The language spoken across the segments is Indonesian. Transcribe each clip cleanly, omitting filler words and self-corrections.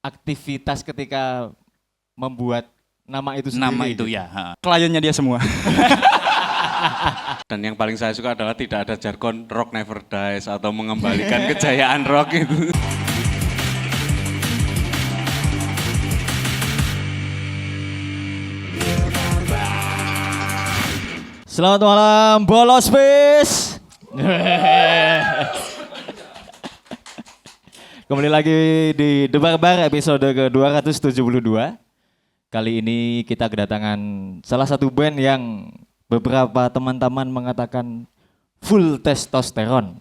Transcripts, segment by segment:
aktivitas ketika membuat nama itu sendiri. Nama itu ya. Kliennya dia semua. Dan yang paling saya suka adalah tidak ada jargon rock never dies atau mengembalikan kejayaan rock itu. Selamat malam, Bolos Space. Kembali lagi di The Barbar episode ke-272. Kali ini kita kedatangan salah satu band yang beberapa teman-teman mengatakan full testosteron.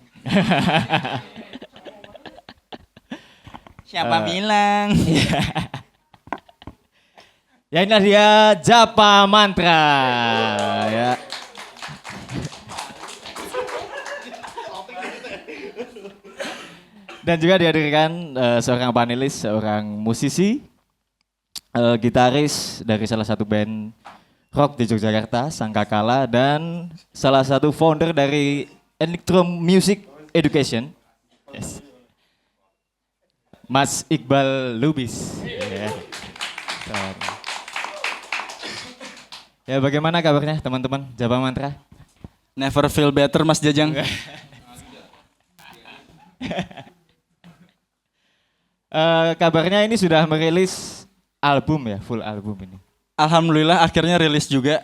Siapa bilang? Ya inilah dia Japa Mantra. Ya. Dan juga dihadirkan seorang panelis, seorang musisi, gitaris dari salah satu band rock di Yogyakarta, Sangkakala, dan salah satu founder dari Electro Music Education, yes. Mas Iqbal Lubis. Yeah. Ya, bagaimana kabarnya teman-teman Japa Mantra? Never feel better Mas Jajang. Kabarnya ini sudah merilis album ya, full album ini. Alhamdulillah akhirnya rilis juga.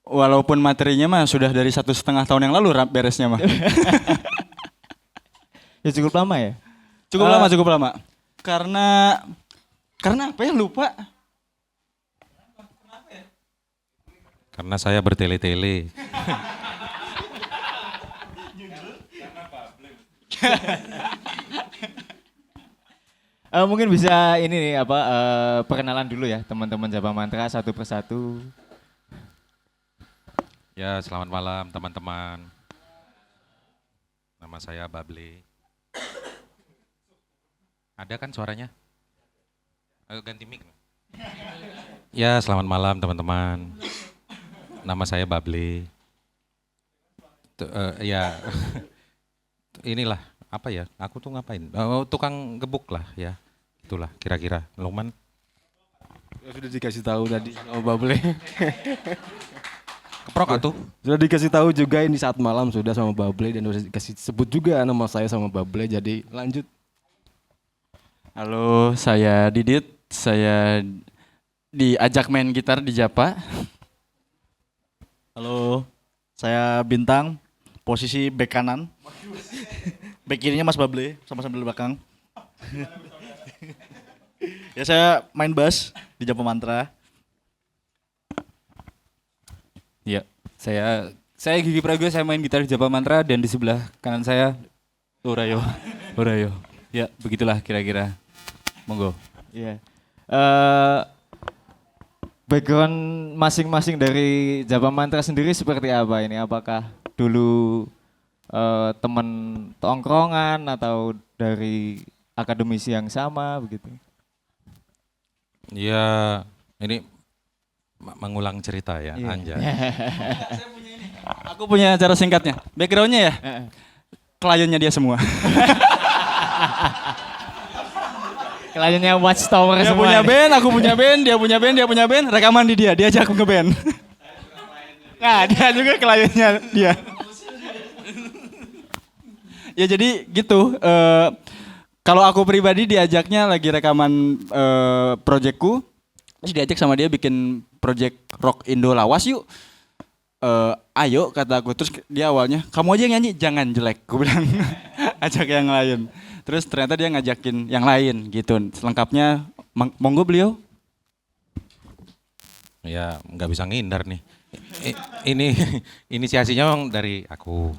Walaupun materinya mah sudah dari 1,5 tahun yang lalu beresnya mah. Ya cukup lama ya? Cukup lama. Karena apa ya, lupa. Karena saya bertele-tele. Mungkin bisa ini nih perkenalan dulu ya teman-teman Japa Mantra satu persatu. Ya, selamat malam teman-teman. Nama saya Bable. Ada kan suaranya? Ayo ganti mic. Ya, selamat malam teman-teman. Nama saya Bable. Ya, inilah apa ya? Aku tuh ngapain? Tukang gebuk lah ya. Itulah kira-kira. Luman. Ya, sudah dikasih tahu tadi sama Bable. Keprok atuh. Sudah dikasih tahu juga ini saat malam sudah sama Bable dan sudah dikasih sebut juga nama saya sama Bable, jadi lanjut. Halo, saya Didit. Saya diajak main gitar di Japa. Halo, saya Bintang, posisi back kanan. Back kirinya Mas Bable, sama-sama di belakang. Ya, saya main bass di Japa Mantra. Ya, saya Gigi Prago, saya main gitar di Japa Mantra dan di sebelah kanan saya Urayo. Ya, begitulah kira-kira. Monggo. Iya. Background masing-masing dari Japa Mantra sendiri seperti apa ini? Apakah dulu teman tongkrongan atau dari akademisi yang sama begitu? Ya, ini mengulang cerita ya, Iya. Anjay. Aku punya cara singkatnya. Backgroundnya ya, kliennya dia semua. Kliennya Watchtower Dia semua. punya ini. band, aku punya band, dia punya band, rekaman di dia ajak nge-band. Nah, dia juga kliennya dia. Ya jadi gitu, kalau aku pribadi diajaknya lagi rekaman projectku, terus diajak sama dia bikin project rock Indo lawas yuk. Ayo kata aku, terus dia awalnya kamu aja yang nyanyi, jangan jelek, aku bilang. Ajak yang lain. Terus ternyata dia ngajakin yang lain gitu. Selengkapnya monggo beliau. Ya, nggak bisa ngindar nih. Ini inisiasinya memang dari aku.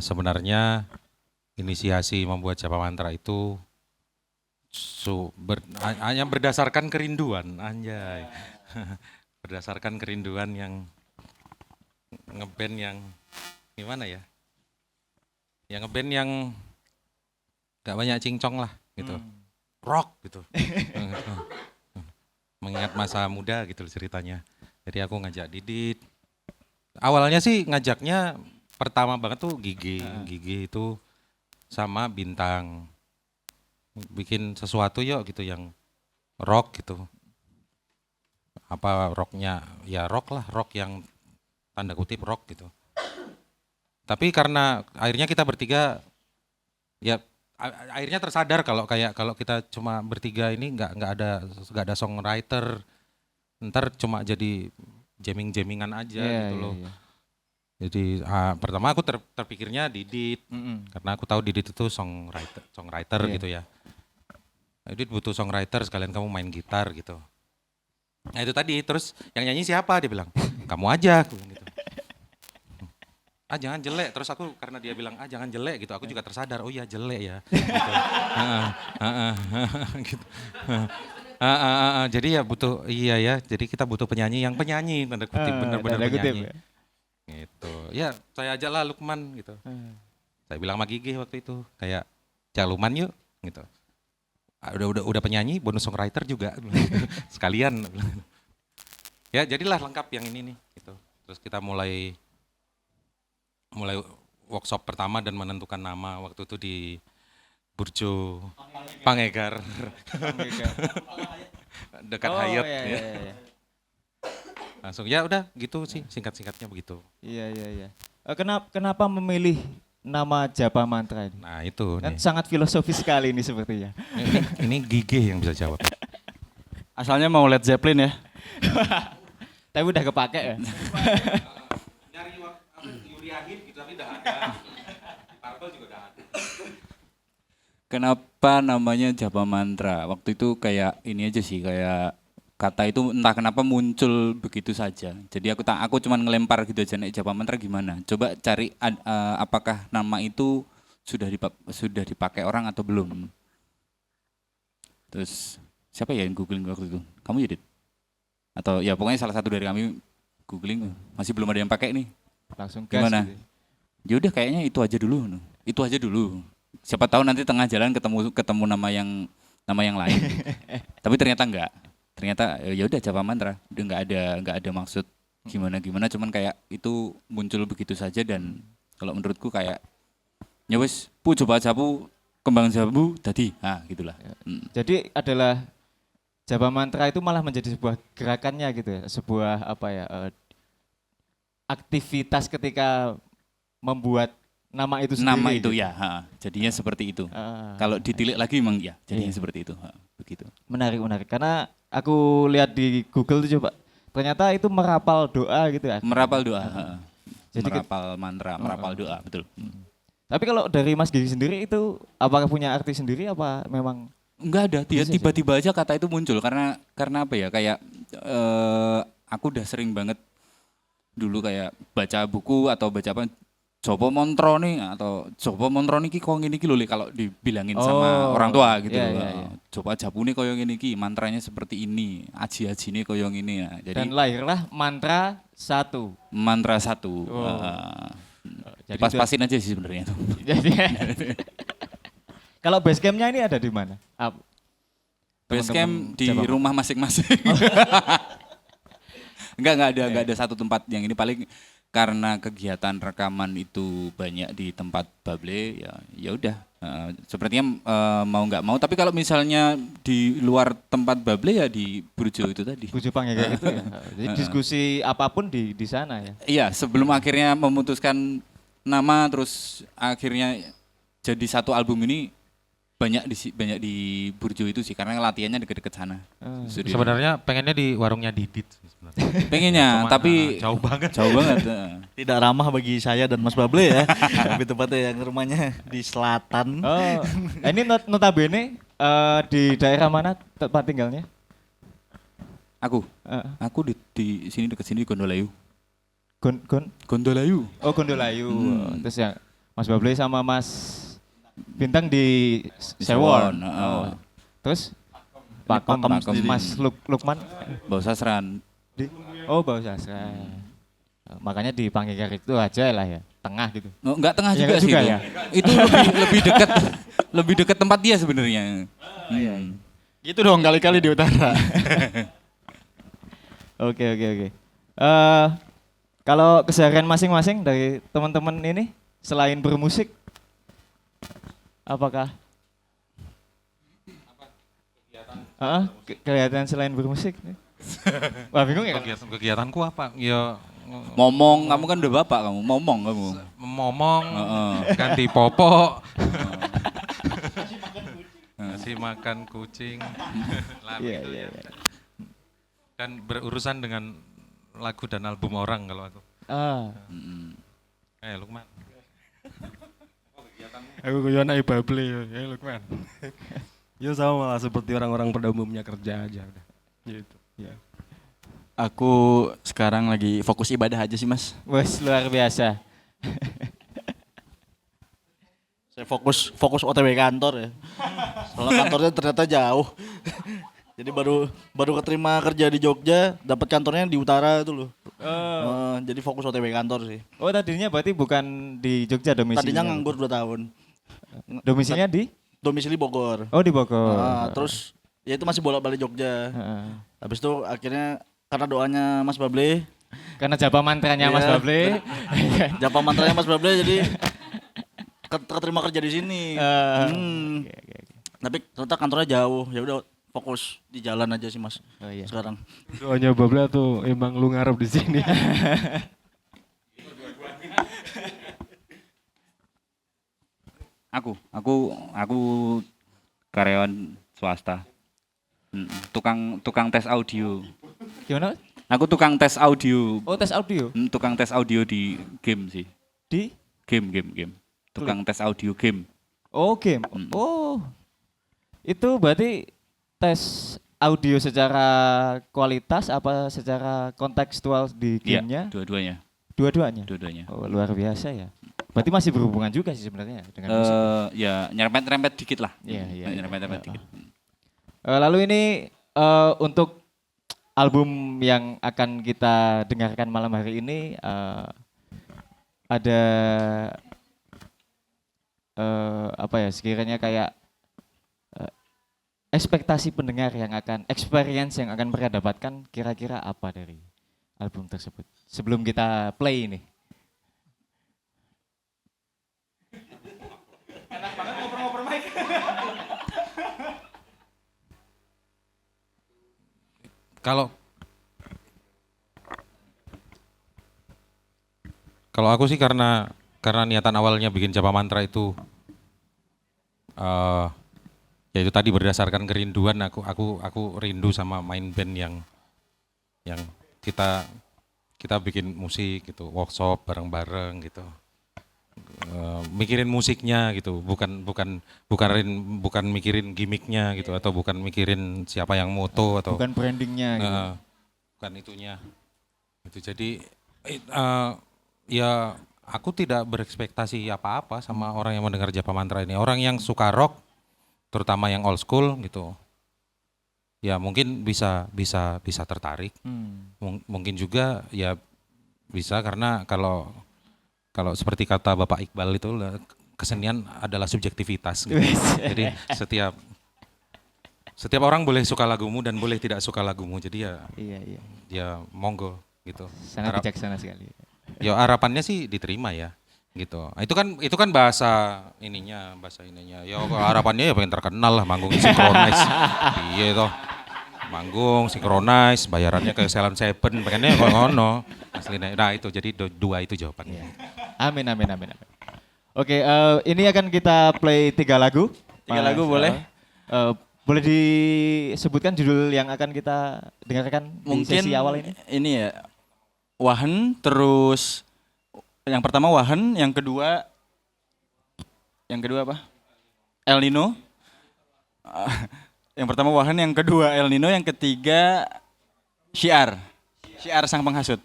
Sebenarnya inisiasi membuat Japa Mantra itu hanya berdasarkan kerinduan, anjay. Berdasarkan kerinduan yang ngeband yang gimana ya? Yang ngeband yang gak banyak cincong lah gitu. Rock gitu. Mengingat masa muda gitu ceritanya. Jadi aku ngajak Didit. Awalnya sih ngajaknya pertama banget tuh Gigi itu sama Bintang. bikin sesuatu yuk gitu yang rock gitu. Apa rocknya, ya rock lah, rock yang tanda kutip rock gitu. Tapi karena akhirnya kita bertiga, ya akhirnya tersadar kalau kita cuma bertiga ini nggak ada songwriter, ntar cuma jadi jamming-jammingan aja Iya, gitu iya, loh. iya. Jadi pertama aku terpikirnya Didit, karena aku tahu Didit itu songwriter Iya. gitu ya. Didit butuh songwriter, sekalian kamu main gitar gitu. Nah itu tadi, terus yang nyanyi siapa? Dia bilang, kamu aja. Aku bilang gitu. Jangan jelek, terus aku karena dia bilang jangan jelek gitu, aku juga tersadar, oh iya jelek ya. Gitu. Gitu. Jadi ya butuh, iya ya, jadi kita butuh penyanyi yang penyanyi, tanda kutip, benar-benar Tanda kutip, penyanyi. ya. Gitu. Ya saya ajaklah Lukman gitu. Saya bilang sama Gigi waktu itu, kayak cak Lukman yuk gitu. Udah penyanyi, bonus songwriter juga. Sekalian. Ya jadilah lengkap yang ini nih gitu. Terus kita mulai workshop pertama dan menentukan nama waktu itu di Burjo Pangegar. Dekat Oh, Hyatt iya, ya. iya, iya. Langsung ya udah gitu sih, singkat-singkatnya begitu. Iya, iya, iya. Kenapa memilih nama Japa Mantra ini? Nah itu Kan nih. sangat filosofis sekali ini sepertinya. Ini Gigi yang bisa jawab. Asalnya mau Led Zeppelin ya. Tapi udah kepake ya. Nyari Uriah gitu tapi udah ada. Purple juga udah ada. Kenapa namanya Japa Mantra? Waktu itu kayak ini aja sih, kayak kata itu entah kenapa muncul begitu saja. Jadi aku cuman ngelempar gitu aja, nek Japa Mantra gimana? Coba cari apakah nama itu sudah dipakai orang atau belum. Terus siapa ya yang googling waktu itu? Kamu ya, Dit? Atau ya pokoknya salah satu dari kami googling, masih belum ada yang pakai nih. Langsung gas Gimana? gitu. Ya udah kayaknya itu aja dulu. Itu aja dulu. Siapa tahu nanti tengah jalan ketemu nama yang lain. Tapi ternyata enggak. Ternyata ya udah Japa Mantra. Udah enggak ada maksud gimana cuman kayak itu muncul begitu saja dan kalau menurutku kayak ya wis coba jabu kembang jabu tadi. Nah, gitulah. Jadi adalah Japa Mantra itu malah menjadi sebuah gerakannya gitu ya, sebuah apa ya, aktivitas ketika membuat nama itu sendiri. Nama itu gitu. ya, jadinya seperti itu. Ah, Kalau ditilik lagi memang ya, jadinya Iya. seperti itu. Begitu. menarik. Karena aku lihat di Google tuh coba, ternyata itu merapal doa gitu ya. Merapal doa. Jadi merapal mantra, merapal doa, betul. Tapi kalau dari Mas Gigi sendiri itu apakah punya arti sendiri apa memang? Enggak ada, dia Bisa tiba-tiba aja kata itu muncul karena apa ya, kayak aku udah sering banget dulu kayak baca buku atau baca apa Jopo Montro nih atau Jopo Montro niki kok ngene iki lho Le, kalau dibilangin sama orang tua gitu. iya, iya, iya. Coba jabune koyo ngene iki, mantranya seperti ini, aji-ajine koyo ngene. Nah, jadi Dan lahirlah mantra 1. mantra 1. Jadi Pas-pasin aja sih sebenarnya itu. Jadi kalau base campnya ini ada di mana? Base Teman-teman camp di Japa rumah masing-masing. Enggak ada satu tempat yang ini, paling karena kegiatan rekaman itu banyak di tempat Bable ya udah. Sepertinya mau nggak mau, tapi kalau misalnya di luar tempat Bable ya di Burjo itu tadi. Bujo Pangegar itu ya. Jadi diskusi apapun di sana ya. Iya, sebelum akhirnya memutuskan nama terus akhirnya jadi satu album ini banyak di Burjo itu sih karena latihannya deket-deket sana. Studio. Sebenarnya pengennya di warungnya Didit sebenarnya. Pengennya, Cuman, tapi jauh banget. jauh banget. Tidak ramah bagi saya dan Mas Bable ya. Lebih tepatnya yang rumahnya di selatan. Oh, ini notabene di daerah mana tempat tinggalnya? Aku di sini dekat sini di Gondolayu. Gon. Gondolayu. Oh, Gondolayu. Terus ya Mas Bable sama Mas Bintang di Di Sewon. Sewon, Oh. Terus Pakem, Pakem sendiri. Mas Lukman Bau Sasran. di Bau Sastra. Makanya di Pangegar itu aja lah ya, tengah gitu. Oh, enggak tengah Ya, juga enggak sih juga itu. ya? Itu lebih dekat tempat dia sebenarnya. Gitu dong kali-kali di utara. Oke. Kalau keseharian masing-masing dari teman-teman ini selain bermusik, apakah Kegiatan selain bermusik. Wah bingung ya. Kegiatanku apa? Ya Momong, kamu kan udah bapak kamu, momong kamu. ngomong, Heeh. ganti popok, ngasih makan kucing, lah Iya begitu iya. ya. Dan berurusan dengan lagu dan album orang kalau aku. Ah. Lukman. Aku kuyo anak Bable ya Lukman. Ya sama lah seperti orang-orang pada umumnya kerja aja udah. Gitu. Ya. Aku sekarang lagi fokus ibadah aja sih mas. Wes luar biasa. Saya fokus OTW kantor ya. Soalnya kantornya ternyata jauh. Jadi baru keterima kerja di Jogja, dapat kantornya di utara itu loh. Jadi fokus OTW kantor sih. Oh tadinya berarti bukan di Jogja domisilinya. Tadinya nganggur 2 tahun. Domisilinya di? Domisili Bogor. Oh di Bogor. Terus ya itu masih bolak-balik Jogja. Heeh. Habis itu akhirnya karena doanya Mas Bable, Karena japa mantranya Mas Iya. Bable. japa mantranya Mas Bable jadi keterima kerja di sini. Oke. Tapi ternyata kantornya jauh. Ya udah fokus di jalan aja sih Mas. Oh iya. Sekarang. Doanya Babla tuh emang lu ngarep di sini. Aku karyawan swasta. Tukang tes audio. Gimana? Aku tukang tes audio. Oh tes audio Tukang tes audio di game sih. di? Game. Tukang tes audio game. Oh game. Oh itu berarti tes audio secara kualitas apa secara kontekstual di Iya, gamenya? dua-duanya. Dua-duanya. Oh luar biasa ya. Berarti masih berhubungan juga sih sebenarnya dengan musik. Ya nyerempet-nyerempet dikit lah. Iya. Nyerempet-nyerempet dikit. Lalu ini untuk album yang akan kita dengarkan malam hari ini ada apa ya sekiranya kayak ekspektasi pendengar yang akan experience yang akan mereka dapatkan kira-kira apa dari album tersebut sebelum kita play ini. Kalau aku sih karena niatan awalnya bikin Japa Mantra itu ya itu tadi berdasarkan kerinduan aku rindu sama main band yang kita bikin musik gitu, workshop bareng-bareng gitu. Mikirin musiknya gitu, bukan mikirin gimmicknya gitu atau bukan mikirin siapa yang moto atau Bukan brandingnya gitu. bukan itunya. Itu jadi ya aku tidak berekspektasi apa-apa sama orang yang mendengar Japa Mantra ini. Orang yang suka rock, terutama yang old school gitu, ya mungkin bisa tertarik. Mungkin juga ya bisa karena kalau seperti kata Bapak Iqbal itu kesenian adalah subjektivitas. Gitu. Jadi setiap orang boleh suka lagumu dan boleh tidak suka lagumu. Jadi ya Iya. ya monggo gitu. Sangat bijaksana sekali. Ya harapannya sih diterima ya gitu. Itu kan bahasa ininya. Ya harapannya ya pengen terkenal lah, manggung synchronize. Iya toh. Manggung synchronize, bayarannya ke Salon Seven, pengennya kok ngono. Aslinya. Nah itu jadi dua itu jawabannya. Amin. Oke, ini akan kita play 3 lagu. 3 lagu boleh? Boleh disebutkan judul yang akan kita dengarkan di Mungkin sesi awal ini? ini ya Wahen, terus yang pertama Wahen, yang kedua apa? El Nino. Yang pertama Wahen, yang kedua El Nino, yang ketiga Syiar Sang Penghasut.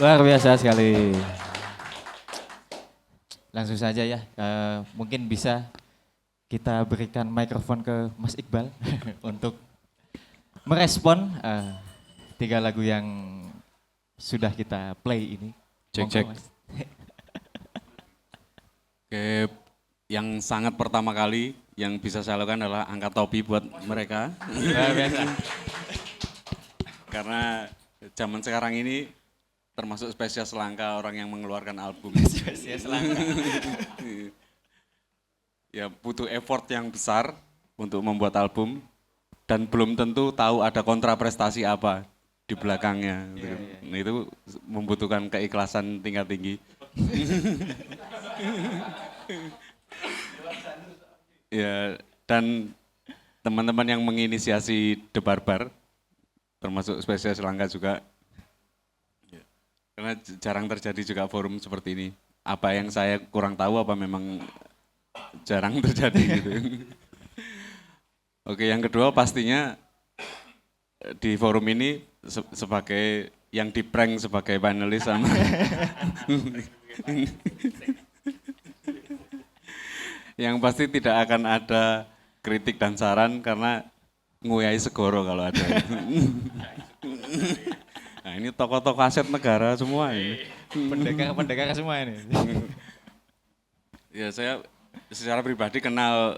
Luar biasa sekali. Langsung saja ya, mungkin bisa kita berikan mikrofon ke Mas Iqbal untuk merespon 3 lagu yang sudah kita play ini. Cek. Mas. Oke, yang sangat pertama kali yang bisa saya lakukan adalah angkat topi buat mereka. Luar biasa. Karena zaman sekarang ini termasuk spesies langka orang yang mengeluarkan album. Spesies langka. Ya butuh effort yang besar untuk membuat album dan belum tentu tahu ada kontraprestasi apa di belakangnya. Nah, itu membutuhkan keikhlasan tingkat tinggi. Ya, dan teman-teman yang menginisiasi The Barbar, termasuk spesies langka juga, ya, karena jarang terjadi juga forum seperti ini. Apa yang saya kurang tahu apa memang jarang terjadi gitu. Oke, yang kedua pastinya di forum ini sebagai yang di prank sebagai panelis sama yang pasti tidak akan ada kritik dan saran karena nguyai segoro kalau ada. Nah ini tokoh-tokoh aset negara semua ini. Pendekar semua ini. Ya saya secara pribadi kenal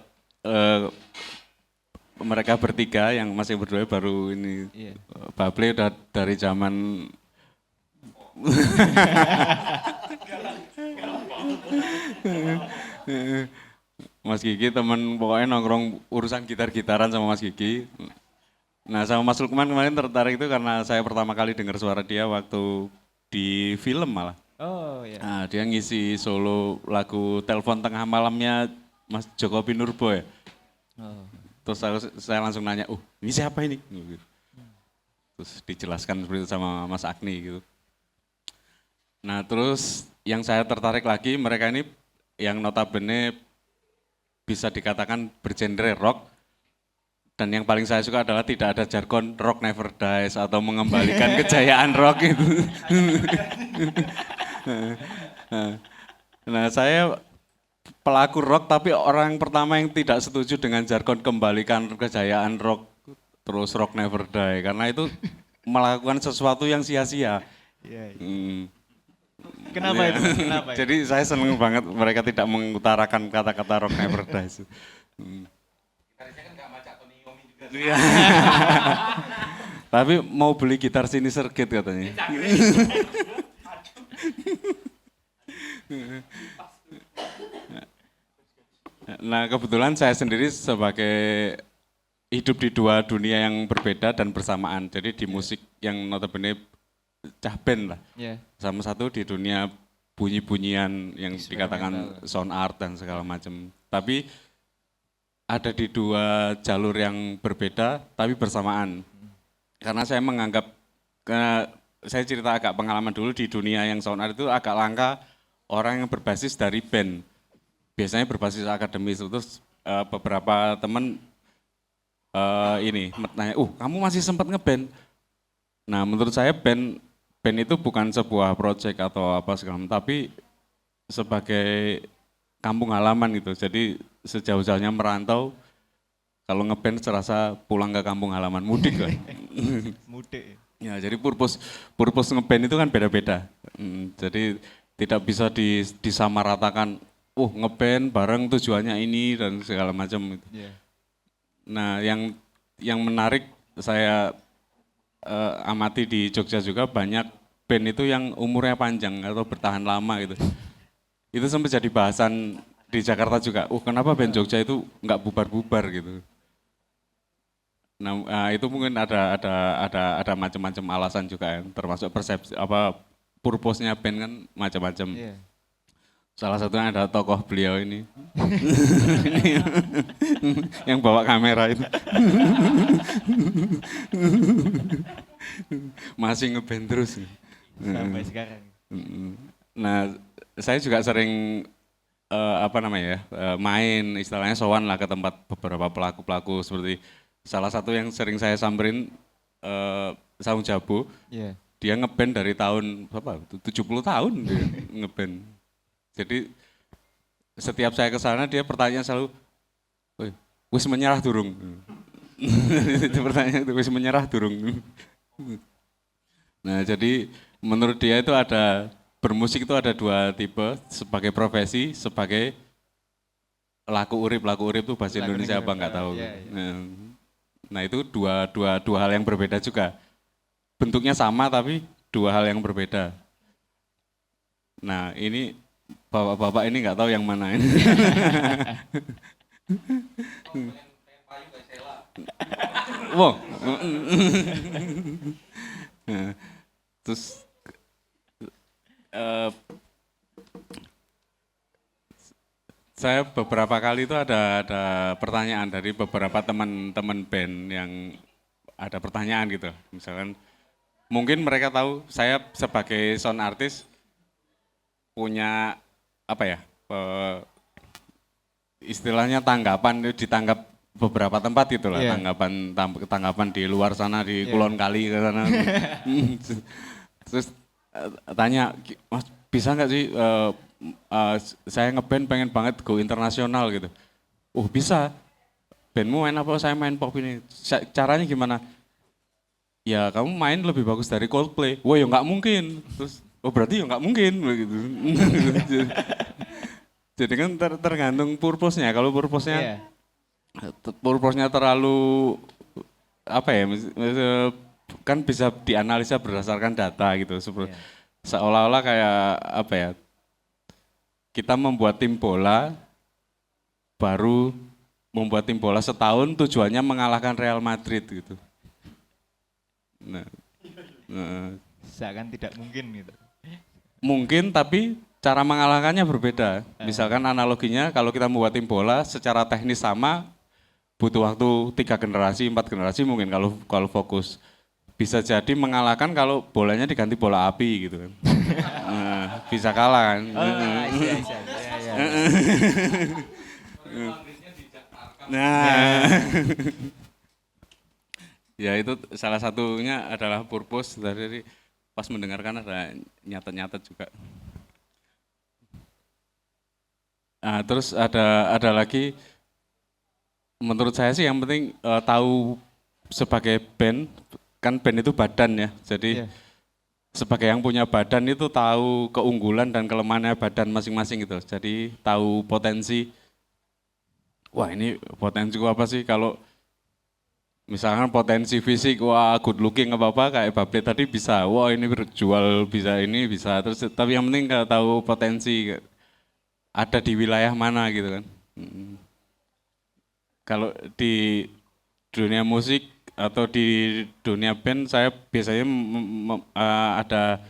mereka bertiga yang masih berdua baru ini. Iya. Bable udah dari zaman Mas Gigi temen pokoknya nongkrong urusan gitar-gitaran sama Mas Gigi. Nah sama Mas Lukman kemarin tertarik itu karena saya pertama kali dengar suara dia waktu di film malah. Oh iya. Nah, dia ngisi solo lagu Telepon Tengah Malamnya Mas Joko Pinurbo ya. Oh. Terus saya langsung nanya, ini siapa ini? Terus dijelaskan seperti itu sama Mas Agni gitu. Nah terus yang saya tertarik lagi mereka ini yang notabene bisa dikatakan bergenre rock. Dan yang paling saya suka adalah tidak ada jargon rock never dies atau mengembalikan kejayaan rock itu. Nah saya pelaku rock tapi orang pertama yang tidak setuju dengan jargon kembalikan kejayaan rock terus rock never die karena itu melakukan sesuatu yang sia-sia. Iya. Kenapa itu? Kenapa? Jadi saya seneng banget mereka tidak mengutarakan kata-kata rock never dies. Iya. Tapi mau beli gitar sini sergit katanya. Nah kebetulan saya sendiri sebagai hidup di dua dunia yang berbeda dan bersamaan. Jadi di musik yang notabene cah band lah. Iya. Sama satu di dunia bunyi-bunyian yang dikatakan sound art dan segala macam. Tapi ada di dua jalur yang berbeda tapi bersamaan. Karena saya menganggap, saya cerita agak pengalaman dulu di dunia yang sound art itu agak langka orang yang berbasis dari band. Biasanya berbasis akademis, terus beberapa teman ini nanya, kamu masih sempat ngeband? Nah menurut saya band itu bukan sebuah project atau apa segala macam, tapi sebagai kampung halaman gitu. Jadi sejauh-jauhnya merantau, kalau ngeband serasa pulang ke kampung halaman, mudik kan. Mudik. Ya jadi purpose ngeband itu kan beda-beda. Jadi tidak bisa disamaratakan, ngeband bareng tujuannya ini dan segala macam. Yeah. Nah yang menarik saya amati di Jogja juga banyak band itu yang umurnya panjang atau bertahan lama gitu. Itu sempat jadi bahasan di Jakarta juga. Kenapa band Jogja itu nggak bubar-bubar gitu? Nah itu mungkin ada macam-macam alasan juga ya, termasuk persepsi purpose-nya band kan macam-macam. Yeah. Salah satunya ada tokoh beliau ini. Yang bawa kamera itu. Masih ngeband terus. Sampai sekarang. Nah, saya juga sering main istilahnya sowan lah ke tempat beberapa pelaku-pelaku seperti salah satu yang sering saya samperin Saung Jabu. Yeah. Dia ngeband dari tahun 70 tahun dia ngeband. Jadi setiap saya ke sana dia pertanyaan selalu, wis menyerah durung? Itu pertanyaan itu, wis menyerah durung? Nah jadi menurut dia itu bermusik itu ada dua tipe, sebagai profesi, sebagai laku urip tuh bahasa Laku Indonesia urip, apa nggak tahu. iya, iya. Nah itu dua hal yang berbeda juga. Bentuknya sama tapi dua hal yang berbeda. Nah ini bapak-bapak ini nggak tahu yang mana ini. Wow. Nah, terus eh, saya beberapa kali itu ada pertanyaan dari beberapa teman-teman band yang ada pertanyaan gitu. Misalkan mungkin mereka tahu saya sebagai sound artist punya apa ya istilahnya tanggapan ditanggap beberapa tempat gitu lah, Iya. tanggapan di luar sana di Kulon Kali ke sana. Terus tanya, Mas bisa nggak sih saya ngeband pengen banget go internasional gitu. Oh bisa, bandmu main apa? Saya main pop ini. Caranya gimana? Ya kamu main lebih bagus dari Coldplay. Wah ya nggak mungkin. Terus oh berarti ya nggak mungkin begitu. Jadi kan tergantung purpose-nya. Kalau purpose-nya Iya. purpose-nya terlalu apa ya? Kan bisa dianalisa berdasarkan data gitu. Seolah-olah kayak apa ya? Kita membuat tim bola baru membuat tim bola setahun tujuannya mengalahkan Real Madrid gitu. Nah, Seakan tidak mungkin gitu. mungkin tapi cara mengalahkannya berbeda. Misalkan analoginya kalau kita membuat tim bola secara teknis sama butuh waktu 3 generasi, 4 generasi mungkin kalau fokus. Bisa jadi mengalahkan kalau bolanya diganti bola api gitu kan. Bisa kalah kan. Nah. Ya itu salah satunya adalah purpose dari pas mendengarkan ada nyatet-nyatet juga. Nah, terus ada lagi menurut saya sih yang penting tahu sebagai band, kan band itu badan ya. Jadi Iya. sebagai yang punya badan itu tahu keunggulan dan kelemahannya badan masing-masing gitu. Jadi tahu potensi. Wah, ini potensiku apa sih kalau misalkan potensi fisik, wah good looking apa-apa kayak Bable tadi bisa, wah ini berjual bisa ini bisa, terus tapi yang penting kalau tahu potensi ada di wilayah mana gitu kan. Kalau di dunia musik atau di dunia band saya biasanya ada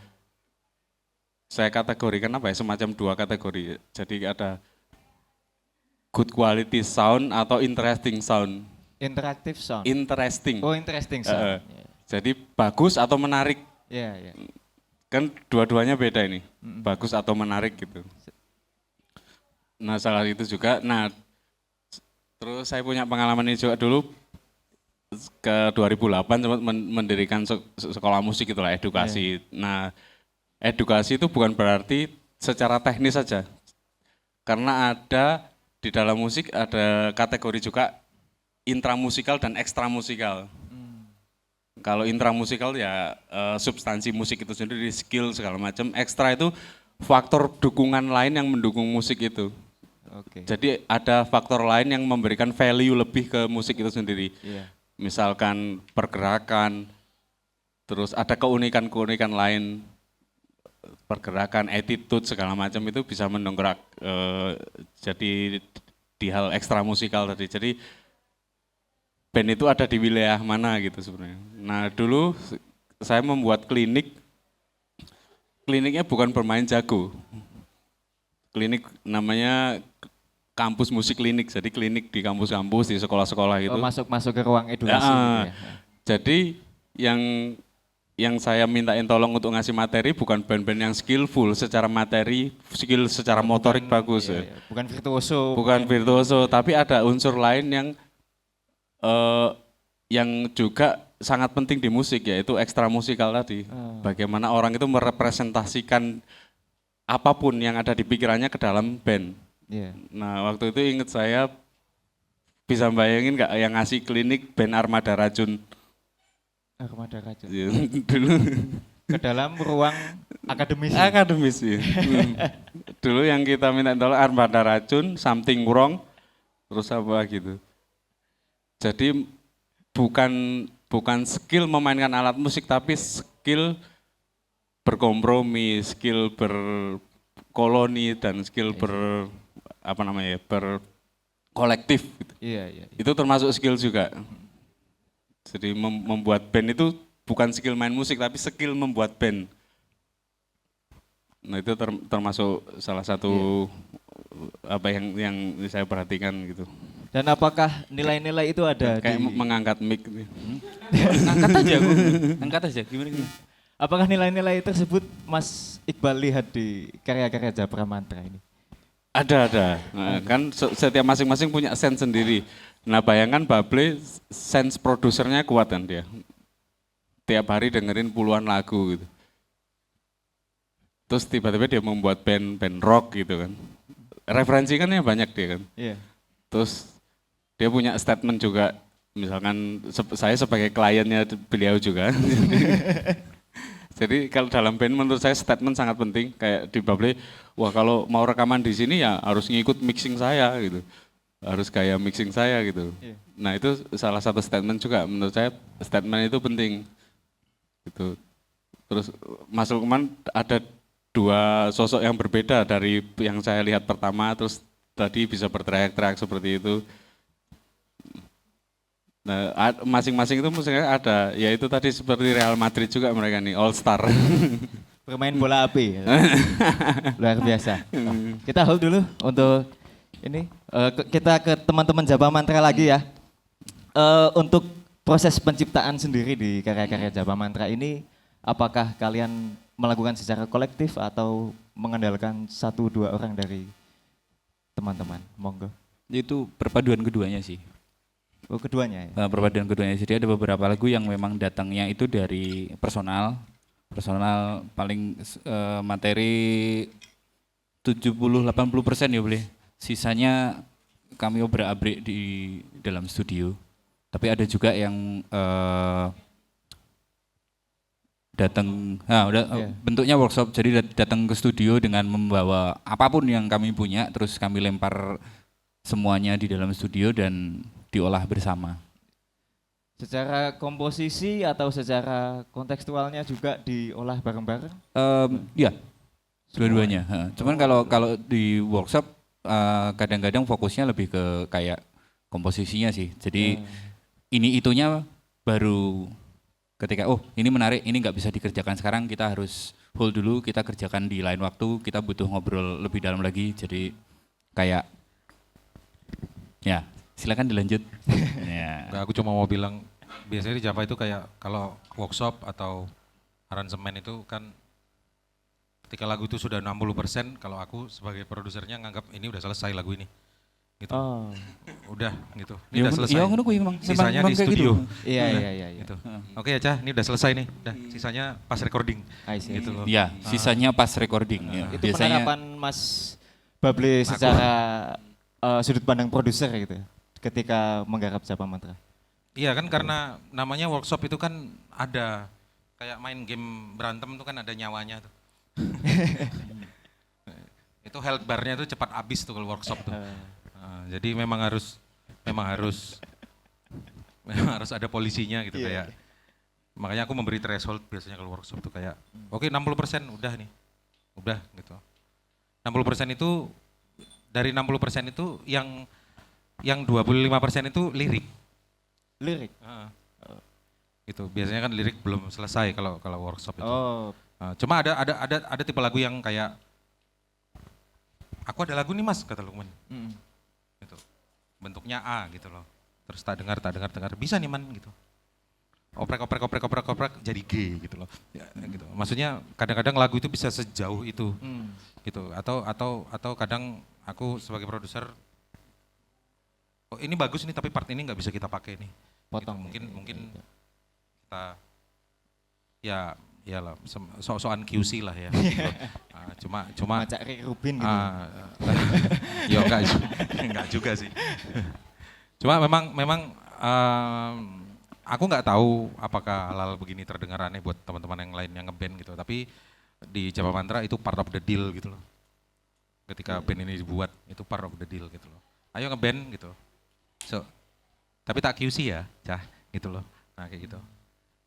saya kategorikan apa ya semacam 2 kategori. Jadi ada good quality sound atau interesting sound. Interaktif sound. Interesting. Oh, interesting sound. Jadi bagus atau menarik. Iya, iya. Kan dua-duanya beda ini. Bagus atau menarik gitu. Nah, salah itu juga. Nah, terus saya punya pengalaman ini juga dulu ke 2008 sempat mendirikan sekolah musik itulah edukasi. Nah, edukasi itu bukan berarti secara teknis saja. Karena ada di dalam musik ada kategori juga intramusikal dan ekstramusikal. Kalau intramusikal ya substansi musik itu sendiri, skill segala macam. Ekstra itu faktor dukungan lain yang mendukung musik itu. Oke. Jadi ada faktor lain yang memberikan value lebih ke musik itu sendiri. Iya. Misalkan pergerakan, terus ada keunikan-keunikan lain, pergerakan, attitude segala macam itu bisa mendongkrak jadi di hal ekstramusikal tadi. Jadi band itu ada di wilayah mana gitu sebenarnya. Nah dulu saya membuat kliniknya bukan bermain jago. Klinik namanya kampus musik klinik, jadi klinik di kampus-kampus, di sekolah-sekolah gitu. Oh, masuk ke ruang edukasi. Ya, gitu ya. Jadi yang saya mintain tolong untuk ngasih materi bukan band-band yang skillful secara materi, skill secara motorik bagus. Iya, iya. Bukan virtuoso. Bukan virtuoso, tapi ada unsur lain yang juga sangat penting di musik, yaitu ekstra musikal tadi. Bagaimana orang itu merepresentasikan apapun yang ada di pikirannya ke dalam band. Iya. Nah waktu itu inget saya bisa bayangin nggak yang ngasih klinik band Armada Racun. Armada Racun. Ya, dulu Ke dalam ruang akademisi. akademis ya. Dulu yang kita minta tolong Armada Racun, Something Wrong, terus apa gitu. Jadi bukan bukan skill memainkan alat musik tapi skill berkompromi, skill berkoloni dan skill apa namanya ya, berkolektif gitu. Iya, iya. Itu termasuk skill juga. Jadi membuat band itu bukan skill main musik tapi skill membuat band. Nah itu termasuk salah satu apa yang saya perhatikan gitu. Dan apakah nilai-nilai itu ada Kayak di mengangkat mic. Angkat aja aku. Angkat aja gimana gimana. apakah nilai-nilai tersebut Mas Iqbal lihat di karya-karya Japra Mantra ini? Ada. Nah, kan setiap masing-masing punya sense sendiri. Nah bayangkan Bable sense produsernya kuat kan dia. Tiap hari dengerin puluhan lagu gitu. Terus tiba-tiba dia membuat band rock gitu kan. Referensi kan ya banyak dia kan. Iya. Terus dia punya statement juga. Misalkan saya sebagai kliennya beliau juga. Jadi kalau dalam band menurut saya statement sangat penting. Kayak di Bable, wah kalau mau rekaman di sini ya harus ngikut mixing saya gitu. Harus kayak mixing saya gitu. Iya. Nah itu salah satu statement juga. Menurut saya statement itu penting. Gitu. Terus Mas Lukman ada dua sosok yang berbeda dari yang saya lihat pertama, terus tadi bisa berteriak-teriak seperti itu. Nah, masing-masing itu musiknya ada, yaitu tadi seperti Real Madrid juga mereka nih, All Star. Bermain bola api. Luar biasa. Kita hold dulu untuk ini. Kita ke teman-teman Japra Mantra lagi ya. Untuk proses penciptaan sendiri di karya-karya Japra Mantra ini, apakah kalian melakukan secara kolektif atau mengandalkan 1-2 orang dari teman-teman? Monggo. Itu perpaduan keduanya sih. Oh, keduanya ya? Perpaduan keduanya. Jadi ada beberapa lagu yang memang datangnya itu dari personal paling materi 70-80% ya boleh. Sisanya kami obrak-abrik di dalam studio. Tapi ada juga yang datang, bentuknya workshop. Jadi datang ke studio dengan membawa apapun yang kami punya, terus kami lempar semuanya di dalam studio dan diolah bersama. Secara komposisi atau secara kontekstualnya juga diolah bareng-bareng? Ya, dua-duanya. Cuman kalau di workshop kadang-kadang fokusnya lebih ke kayak komposisinya sih. Jadi ini itunya baru ketika ini menarik, ini nggak bisa dikerjakan sekarang, kita harus hold dulu, kita kerjakan di lain waktu, kita butuh ngobrol lebih dalam lagi. Jadi kayak ya silakan dilanjut. Ya. Nggak, aku cuma mau bilang biasanya di Java itu kayak kalau workshop atau aransemen itu kan ketika lagu itu sudah 60%, kalau aku sebagai produsernya nganggap ini udah selesai lagu ini. Gitu. Oh. Udah gitu. Ini udah selesai. Iya, ngono kuwi emang. Sisanya Memang di kayak studio. gitu. Iya. Gitu. Oke ya Cah, ini udah selesai nih. Udah, sisanya pas recording. I see. Gitu loh. Iya, sisanya pas recording. Ya. Itu penerapan Mas Bable secara sudut pandang produser gitu ya, ketika menggarap Japra Mantra. Iya kan karena namanya workshop itu kan ada kayak main game berantem itu kan ada nyawanya tuh. Itu health bar-nya tuh cepat habis tuh kalau workshop tuh. Jadi memang harus ada polisinya gitu kayak. Makanya aku memberi threshold biasanya kalau workshop tuh kayak oke 60% udah nih. Udah gitu. 60% itu dari 60% itu yang 25% itu lirik. Lirik. Gitu. Biasanya kan lirik belum selesai kalau workshop itu. Oh. Cuma ada tipe lagu yang kayak aku ada lagu nih Mas kata Lukman. Gitu. Bentuknya A gitu loh. Terus tak dengar bisa nih man gitu. Oprek jadi G gitu loh. Ya, gitu. Maksudnya kadang-kadang lagu itu bisa sejauh itu. Gitu. Atau kadang aku sebagai produser ini bagus nih tapi part ini nggak bisa kita pakai nih. Potong. Gitu. Mungkin kita ya lah soal QC lah ya. Gitu. Cuma Macak Rick Rubin gitu. Ya enggak juga sih. Cuma memang aku nggak tahu apakah hal-hal begini terdengar aneh buat teman-teman yang lain yang ngeband gitu. Tapi di Japra Mantra itu part of the deal gitu loh. Ketika band ini dibuat itu part of the deal gitu loh. ayo ngeband gitu. So, tapi tak QC ya, Cah, gitu loh. Nah kayak gitu.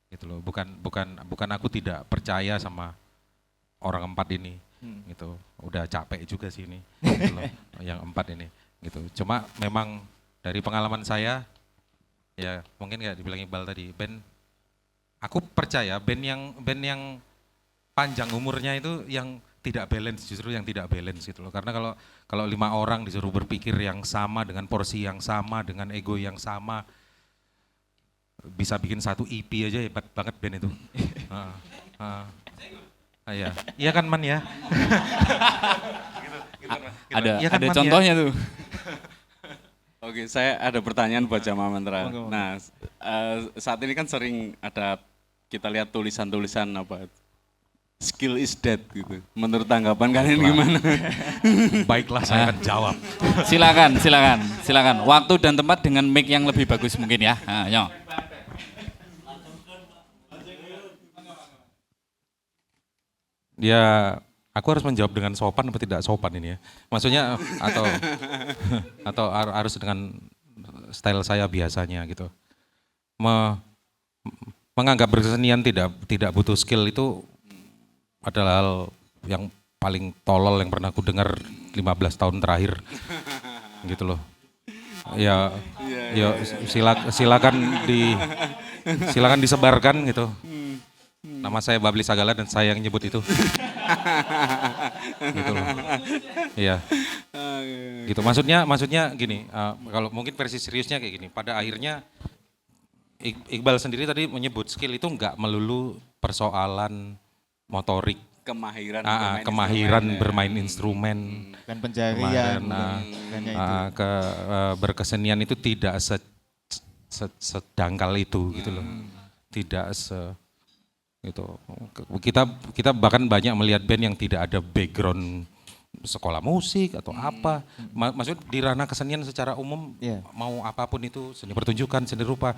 Gitu loh. Bukan aku tidak percaya sama orang 4 ini. Gitu. Udah capek juga sih ini. Gitu loh. Yang 4 ini. Gitu. Cuma memang dari pengalaman saya, ya mungkin kayak dibilang Iqbal tadi, aku percaya band yang panjang umurnya itu yang tidak balance, justru yang tidak balance gitu loh. Karena kalau 5 orang disuruh berpikir yang sama dengan porsi yang sama dengan ego yang sama, bisa bikin satu EP aja hebat banget band itu. Iya, iya kan Man ya. Iya kan, Ada Man, contohnya tuh. Oke, saya ada pertanyaan buat Jamaah Mantra. Nah, saat ini kan sering ada kita lihat tulisan-tulisan apa skill is dead gitu. Menurut tanggapan kalian gimana? Baiklah, saya akan jawab. Silakan. Waktu dan tempat dengan mic yang lebih bagus mungkin ya. Nah, yo. Dia, aku harus menjawab dengan sopan atau tidak sopan ini ya. Maksudnya atau harus dengan style saya biasanya gitu. Menganggap berkesenian tidak butuh skill itu adalah hal yang paling tolol yang pernah aku dengar 15 tahun terakhir. Gitu loh. Ya silakan disebarkan gitu. Nama saya Babli Sagala dan saya yang nyebut itu. Gitu loh. Iya. Gitu. Maksudnya gini, kalau mungkin versi seriusnya kayak gini. Pada akhirnya Iqbal sendiri tadi menyebut skill itu enggak melulu persoalan motorik. Kemahiran bermain instrumen. Kan pencarian. Berkesenian itu tidak sedangkal itu gitu loh. Tidak gitu. Kita bahkan banyak melihat band yang tidak ada background sekolah musik atau apa. Maksud di ranah kesenian secara umum, mau apapun itu, seni pertunjukan, seni rupa.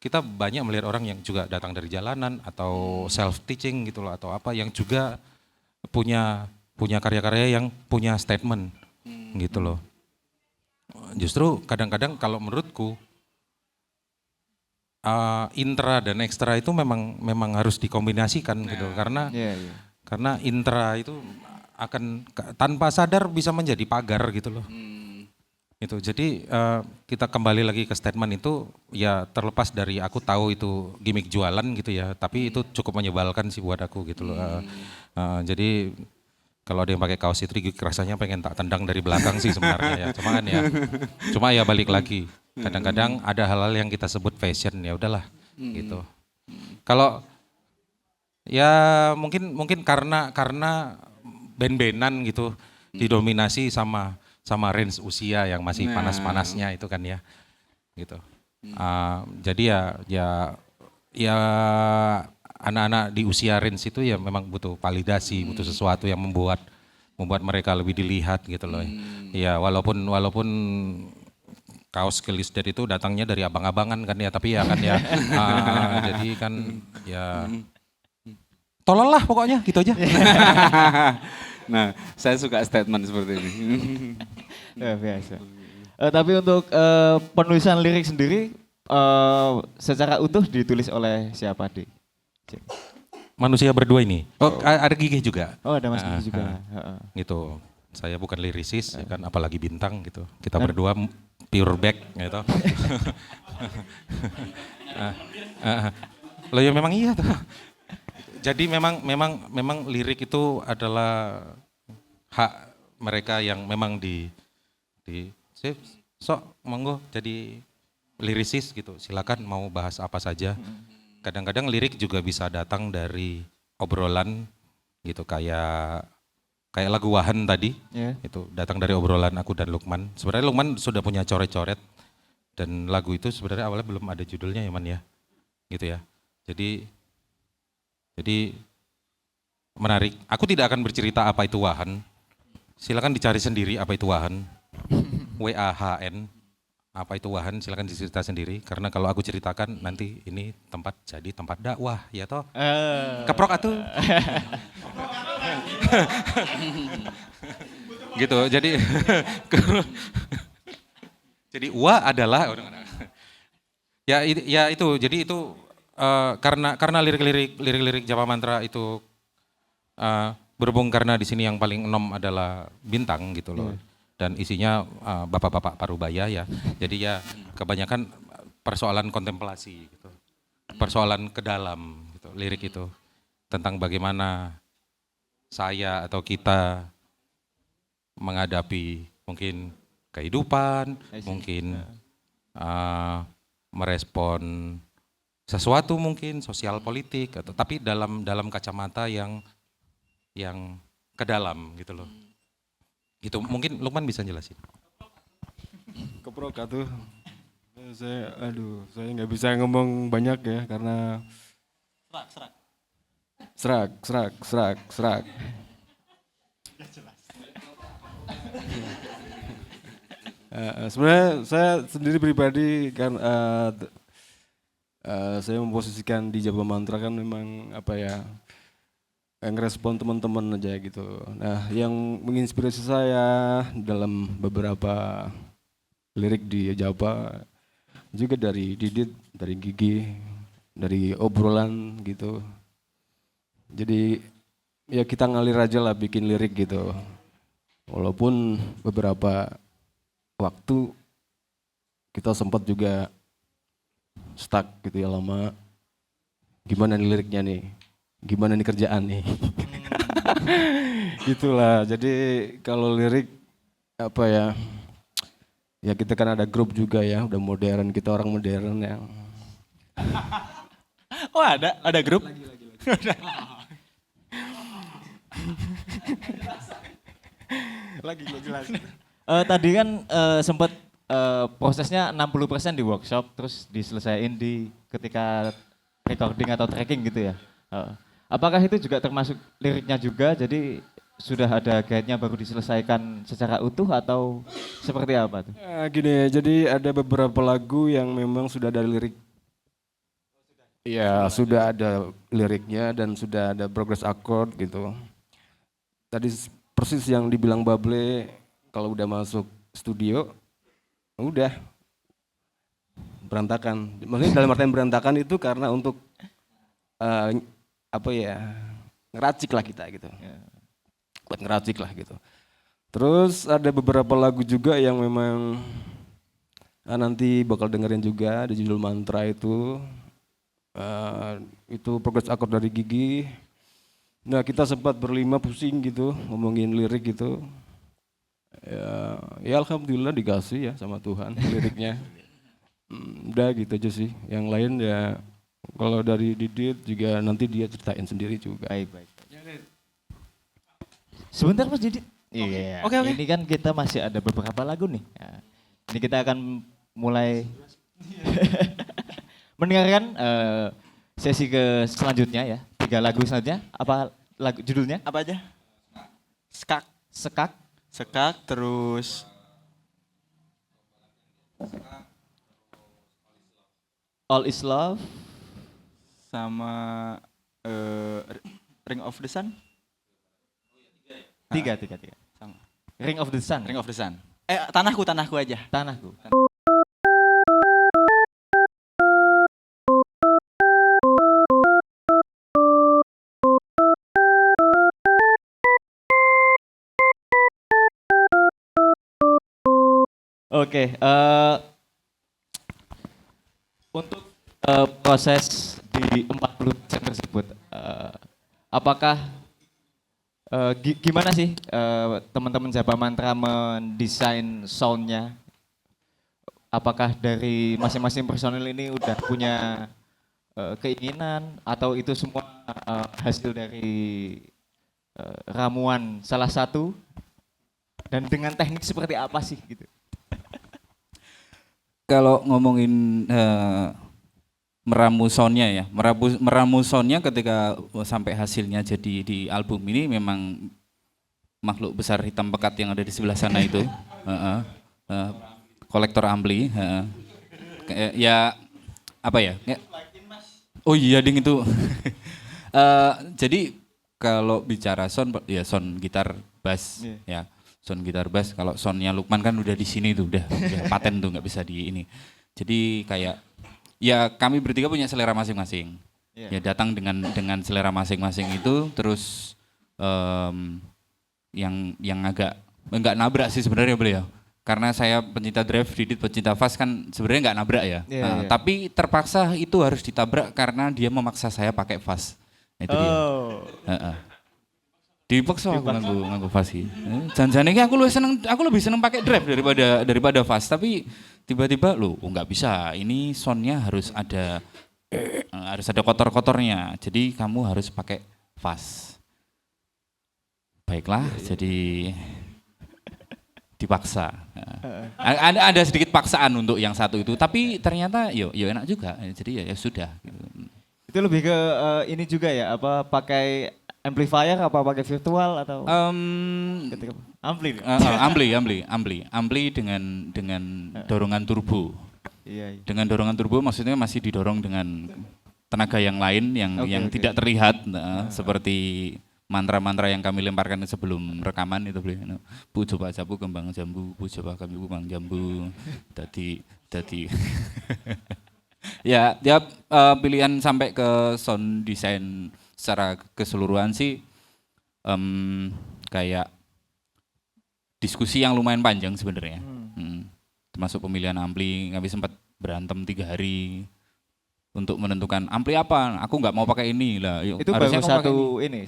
Kita banyak melihat orang yang juga datang dari jalanan atau self teaching gitu loh, atau apa yang juga punya karya-karya yang punya statement gitu loh. Justru kadang-kadang kalau menurutku intra dan ekstra itu memang harus dikombinasikan gitu, karena intra itu akan tanpa sadar bisa menjadi pagar gitu loh. Itu jadi kita kembali lagi ke statement itu, ya terlepas dari aku tahu itu gimmick jualan gitu ya, tapi itu cukup menyebalkan sih buat aku gitu loh. Jadi kalau ada yang pakai kaos itu rasanya pengen tak tendang dari belakang sih sebenarnya ya. Cuma ya balik lagi. Kadang-kadang ada hal-hal yang kita sebut fashion, ya udahlah gitu. Kalau ya mungkin karena band-bandan gitu didominasi sama range usia yang masih panas-panasnya itu kan ya, gitu. Jadi ya anak-anak di usia range itu ya memang butuh validasi, butuh sesuatu yang membuat mereka lebih dilihat gitu loh. Ya walaupun kaos skill is dead itu datangnya dari abang-abangan kan ya, tapi ya kan ya, jadi kan ya tolol lah pokoknya gitu aja. Nah, saya suka statement seperti ini. Biasa. Tapi untuk penulisan lirik sendiri secara utuh ditulis oleh siapa, Dik? Manusia berdua ini. Oh, ada Gigi juga. Oh, ada Mas Gigi juga. Gitu. Saya bukan lirisis, ya kan, apalagi bintang gitu. Kita berdua pure back gitu. Loh ya memang iya tuh. Jadi memang lirik itu adalah hak mereka yang memang monggo jadi lirisis gitu. Silakan mau bahas apa saja. Kadang-kadang lirik juga bisa datang dari obrolan gitu, kayak lagu Wahan tadi. Itu datang dari obrolan aku dan Lukman. Sebenarnya Lukman sudah punya coret-coret dan lagu itu sebenarnya awalnya belum ada judulnya ya Man ya. Gitu ya. Jadi menarik. Aku tidak akan bercerita apa itu Wahan. Silakan dicari sendiri apa itu Wahan. WAHN. Apa itu Wahan, silakan dicerita sendiri. Karena kalau aku ceritakan nanti ini jadi tempat dakwah, ya toh. Keprok atuh. Gitu. Jadi Jadi Ua adalah ya itu jadi itu karena lirik-lirik Japa Mantra itu berhubung karena di sini yang paling enom adalah bintang gitu loh. Dan isinya bapak-bapak parubaya ya. Jadi ya kebanyakan persoalan kontemplasi gitu. Persoalan ke dalam gitu, lirik itu tentang bagaimana saya atau kita menghadapi mungkin kehidupan, mungkin merespon sesuatu mungkin sosial politik atau tapi dalam kacamata yang ke dalam gitu loh. Gitu mungkin Lukman bisa jelasin. Keprok tuh. Saya nggak bisa ngomong banyak ya karena serak. Sebenarnya saya sendiri pribadi kan saya memposisikan di Japa Mantra kan memang apa ya, ngerespon teman-teman aja gitu. Nah, yang menginspirasi saya dalam beberapa lirik di Japa juga dari Didit, dari Gigi, dari obrolan gitu. Jadi ya kita ngalir aja lah bikin lirik gitu. Walaupun beberapa waktu kita sempat juga stuck gitu ya lama. Gimana nih liriknya nih? Gimana nih kerjaan nih? Gitulah. Jadi kalau lirik apa ya? Ya kita kan ada grup juga ya, udah modern, kita orang modern yang. Oh ada grup? Lagi. Tadi kan sempat prosesnya 60% di workshop, terus diselesaikan di ketika recording atau tracking gitu ya. Apakah itu juga termasuk liriknya juga, jadi sudah ada guide-nya baru diselesaikan secara utuh atau seperti apa tuh? Gini, jadi ada beberapa lagu yang memang sudah ada lirik. Ya, sudah ada liriknya dan sudah ada progress chord gitu. Tadi persis yang dibilang Bable, kalau udah masuk studio, udah berantakan. Maksudnya dalam artian berantakan itu karena untuk apa ya, ngeracik lah kita gitu. Buat ngeracik lah gitu. Terus ada beberapa lagu juga yang memang nanti bakal dengerin juga, ada judul Mantra itu. Itu progress chord dari Gigi. Nah kita sempat berlima pusing gitu ngomongin lirik gitu. Ya alhamdulillah dikasih ya sama Tuhan liriknya. Udah gitu aja sih. Yang lain ya kalau dari Didit juga nanti dia ceritain sendiri juga. Baik. Sebentar Mas Didit. Iya. Oke. Ini kan kita masih ada beberapa lagu nih. Ya. Ini kita akan mulai mendengarkan sesi ke selanjutnya ya. 3 lagu selanjutnya. Apa lagu judulnya? Apa aja? Sekak. Sekak terus All is Love. sama Ring of the Sun. 3. Sama. Ring of the Sun. Ring of the Sun. Tanahku aja. Tanahku. Oke, untuk proses di 40% tersebut, apakah gimana sih teman-teman Japa Mantra mendesain soundnya? Apakah dari masing-masing personil ini udah punya keinginan atau itu semua hasil dari ramuan salah satu? Dan dengan teknik seperti apa sih gitu? Kalau ngomongin meramu soundnya ya, meramu soundnya ketika sampai hasilnya jadi di album ini memang makhluk besar hitam pekat yang ada di sebelah sana itu, kolektor ampli, ya apa ya? Oh iya ding itu. Jadi kalau bicara sound ya sound gitar, bass, ya sound gitar bass. Kalau soundnya Lukman kan udah di sini tuh, udah paten tuh, nggak bisa di ini. Jadi kayak ya kami bertiga punya selera masing-masing. Ya datang dengan selera masing-masing itu, terus yang agak enggak nabrak sih sebenarnya beliau. Karena saya pencinta drive, Didit pencinta fast kan sebenarnya nggak nabrak ya. Tapi terpaksa itu harus ditabrak karena dia memaksa saya pakai fast. Itu dia. Dipaksa aku nganggo fast sih. Jangan-jangan aku lebih seneng pakai drive daripada fast. Tapi tiba-tiba nggak bisa. Ini soundnya harus ada kotor-kotornya. Jadi kamu harus pakai fast. Baiklah, jadi dipaksa. Ada sedikit paksaan untuk yang satu itu, tapi ternyata yo enak juga. Jadi ya sudah. Itu lebih ke ini juga ya, apa pakai amplifier apa pakai virtual atau ketika ampli dengan dorongan turbo. Iya. Dengan dorongan turbo maksudnya masih didorong dengan tenaga yang lain yang tidak terlihat, seperti mantra-mantra yang kami lemparkan sebelum rekaman itu beliau. Pujo Pak Jabu kembang jambu, pujo Pak kami kembang jambu. Dadi ya pilihan sampai ke sound design secara keseluruhan sih kayak diskusi yang lumayan panjang sebenarnya. Termasuk pemilihan ampli, kami sempat berantem 3 hari untuk menentukan ampli apa. Aku nggak mau pakai ini lah. Itu baru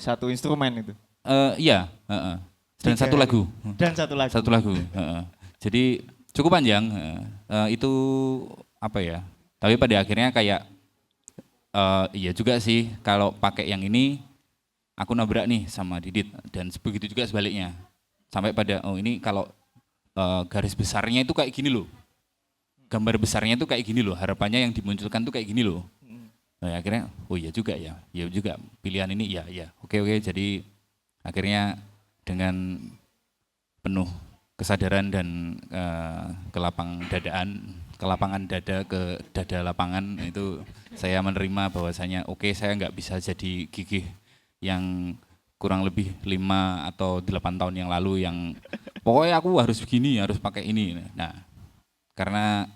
satu instrumen itu. Iya. Dan satu lagu. Satu lagu. Jadi cukup panjang. Itu apa ya? Tapi pada akhirnya kayak iya juga sih kalau pakai yang ini aku nabrak nih sama Didit, dan begitu juga sebaliknya. Sampai pada ini kalau garis besarnya itu kayak gini loh. Gambar besarnya itu kayak gini loh, harapannya yang dimunculkan tuh kayak gini loh. Nah, akhirnya iya juga ya juga pilihan ini ya oke, jadi akhirnya dengan penuh kesadaran dan kelapangan dada ke dada lapangan itu saya menerima bahwasanya oke, saya nggak bisa jadi gigih yang kurang lebih 5 atau 8 tahun yang lalu yang pokoknya aku harus begini, harus pakai ini. Nah, karena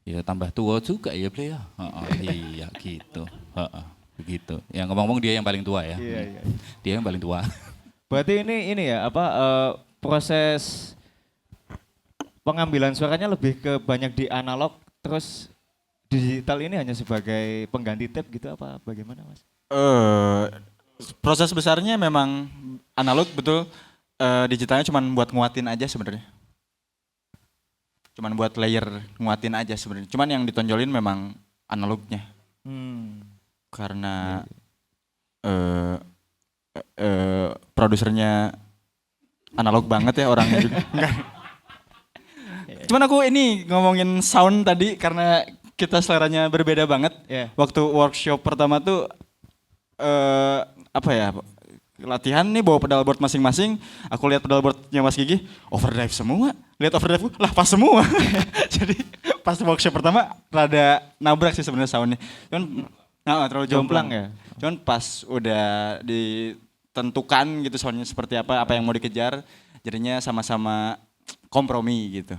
ya tambah tua juga ya beliau. Iya gitu. Begitu. Yang ngomong-ngomong dia yang paling tua ya. Iya. Dia yang paling tua. Berarti ini ya apa proses pengambilan suaranya lebih ke banyak di analog, terus digital ini hanya sebagai pengganti tape gitu apa bagaimana Mas? Proses besarnya memang analog betul. Digitalnya cuma buat nguatin aja sebenarnya. Cuman buat layer nguatin aja sebenarnya. Cuman yang ditonjolin memang analognya. Karena produsernya analog banget ya orangnya juga. Cuman aku ini ngomongin sound tadi karena kita seleranya berbeda banget. Waktu workshop pertama tuh latihan nih bawa pedalboard masing-masing. Aku lihat pedalboardnya Mas Gigi, overdrive semua. Lihat overdrive lah pas semua. Jadi pas workshop pertama rada nabrak sih sebenarnya soundnya. Cuman terlalu jomplang ya. Cuman pas udah ditentukan gitu soundnya seperti apa yang mau dikejar, jadinya sama-sama kompromi gitu.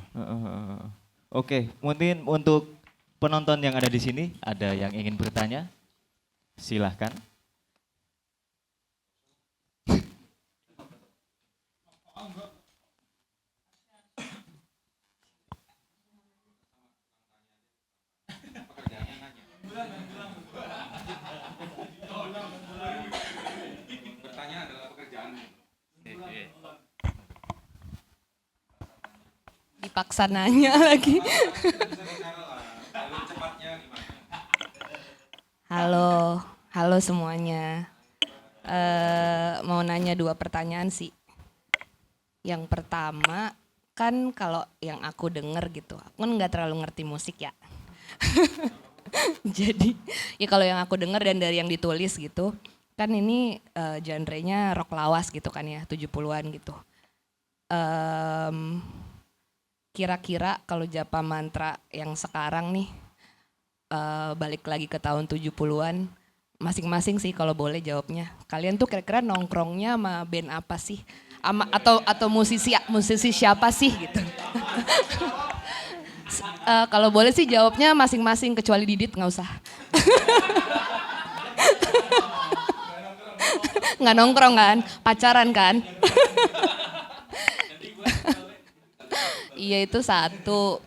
Oke, mungkin untuk penonton yang ada di sini ada yang ingin bertanya, silahkan. Dipaksa nanya lagi. Halo semuanya. Mau nanya 2 pertanyaan sih. Yang pertama, kan kalau yang aku denger gitu, aku kan nggak terlalu ngerti musik ya. Jadi ya kalau yang aku denger dan dari yang ditulis gitu, kan ini genre-nya rock lawas gitu kan ya, 70-an gitu. Kira-kira kalau Japa Mantra yang sekarang nih, balik lagi ke tahun 70-an, masing-masing sih kalau boleh jawabnya. Kalian tuh kira-kira nongkrongnya sama band apa sih? atau musisi siapa sih gitu. Kalau boleh sih jawabnya masing-masing kecuali Didit nggak usah. Nggak nongkrong kan, pacaran kan. Iya itu satu.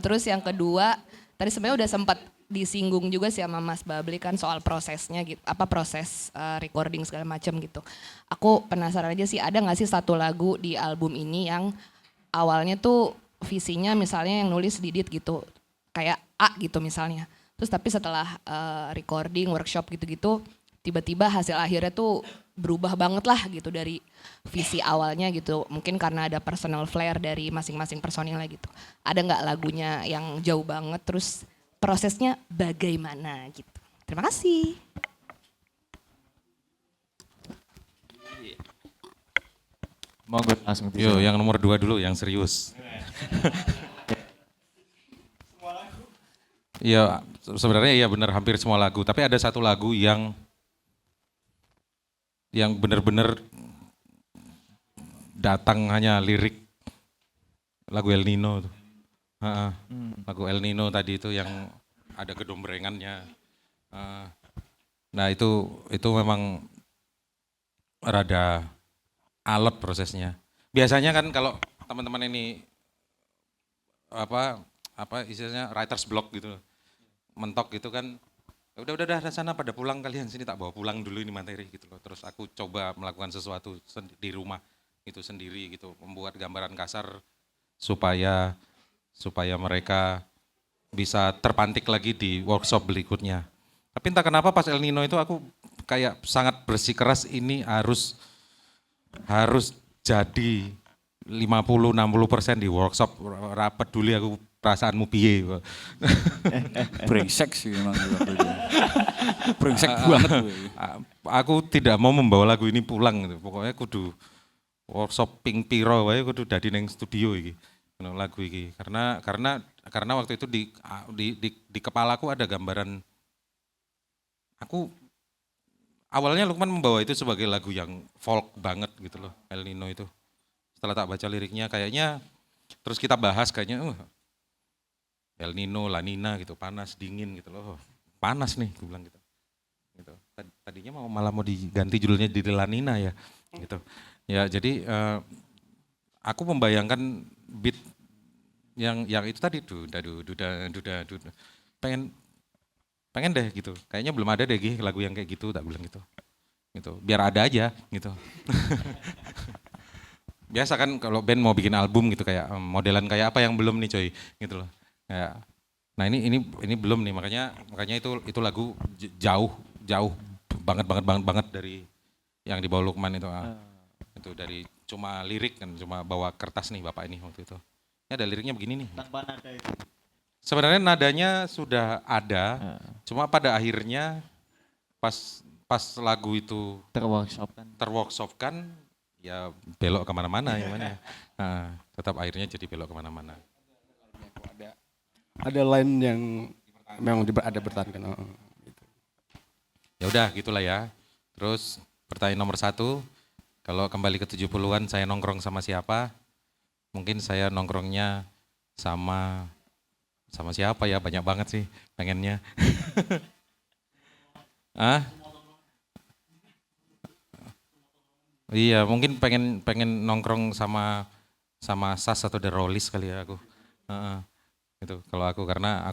Terus yang kedua, tadi sebenarnya udah sempat disinggung juga sih sama Mas Babli kan soal prosesnya gitu, proses recording segala macam gitu. Aku penasaran aja sih ada nggak sih satu lagu di album ini yang awalnya tuh visinya misalnya yang nulis Didit gitu, kayak A gitu misalnya. Terus tapi setelah recording, workshop gitu-gitu, tiba-tiba hasil akhirnya tuh berubah banget lah gitu dari visi awalnya gitu. Mungkin karena ada personal flair dari masing-masing personilnya gitu. Ada nggak lagunya yang jauh banget terus prosesnya bagaimana gitu. Terima kasih. Monggo langsung Yo, yang nomor 2 dulu, yang serius. Iya, sebenarnya iya benar hampir semua lagu. Tapi ada satu lagu yang benar-benar datang hanya lirik lagu El Nino tuh. Lagu El Nino tadi itu yang ada gedombrengannya. Nah itu memang rada alot prosesnya. Biasanya kan kalau teman-teman ini apa istilahnya writer's block gitu, mentok gitu kan, udah sana pada pulang kalian, sini tak bawa pulang dulu ini materi gitu loh. Terus aku coba melakukan sesuatu di rumah itu sendiri gitu, membuat gambaran kasar supaya mereka bisa terpantik lagi di workshop berikutnya. Tapi entah kenapa pas El Nino itu aku kayak sangat bersikeras ini harus jadi 50-60% di workshop, rapet dulu aku perasaanmu piye. Brengsek sih memang waktu itu. Brengsek banget. Aku tidak mau membawa lagu ini pulang gitu. Pokoknya kudu workshop ping piro wae kudu dadi ning studio iki. Lagu iki. Karena waktu itu di kepalaku ada gambaran. Aku awalnya Lukman membawa itu sebagai lagu yang folk banget gitu loh, El Nino itu. Setelah tak baca liriknya kayaknya, terus kita bahas kayaknya El Nino, La Nina gitu, panas, dingin gitu loh. Panas nih, gue bilang gitu. Tadinya malah mau diganti judulnya di La Nina ya, gitu. Ya jadi aku membayangkan beat yang itu tadi duda, pengen deh gitu. Kayaknya belum ada deh lagu yang kayak gitu, tak bilang gitu. Gitu. Biar ada aja gitu. Biasa kan kalau band mau bikin album gitu kayak modelan kayak apa yang belum nih coy gitu loh. Kayak, nah ini belum nih, makanya itu lagu jauh banget dari yang dibawa Lukman itu. Itu dari cuma lirik kan, cuma bawa kertas nih Bapak ini waktu itu. Ini ada liriknya begini nih. Tanpa nada itu. Sebenarnya nadanya sudah ada, cuma pada akhirnya pas lagu itu terworkshopkan ya belok kemana-mana yang mana. Tetap akhirnya jadi belok kemana-mana. Ada line yang memang ada bertahan. Gitu. Ya udah gitulah ya. Terus pertanyaan nomor 1, kalau kembali ke 70-an saya nongkrong sama siapa? Mungkin saya nongkrongnya sama siapa ya, banyak banget sih pengennya. Iya, mungkin pengen nongkrong sama Sas atau The Rollies kali ya aku. Itu kalau aku, karena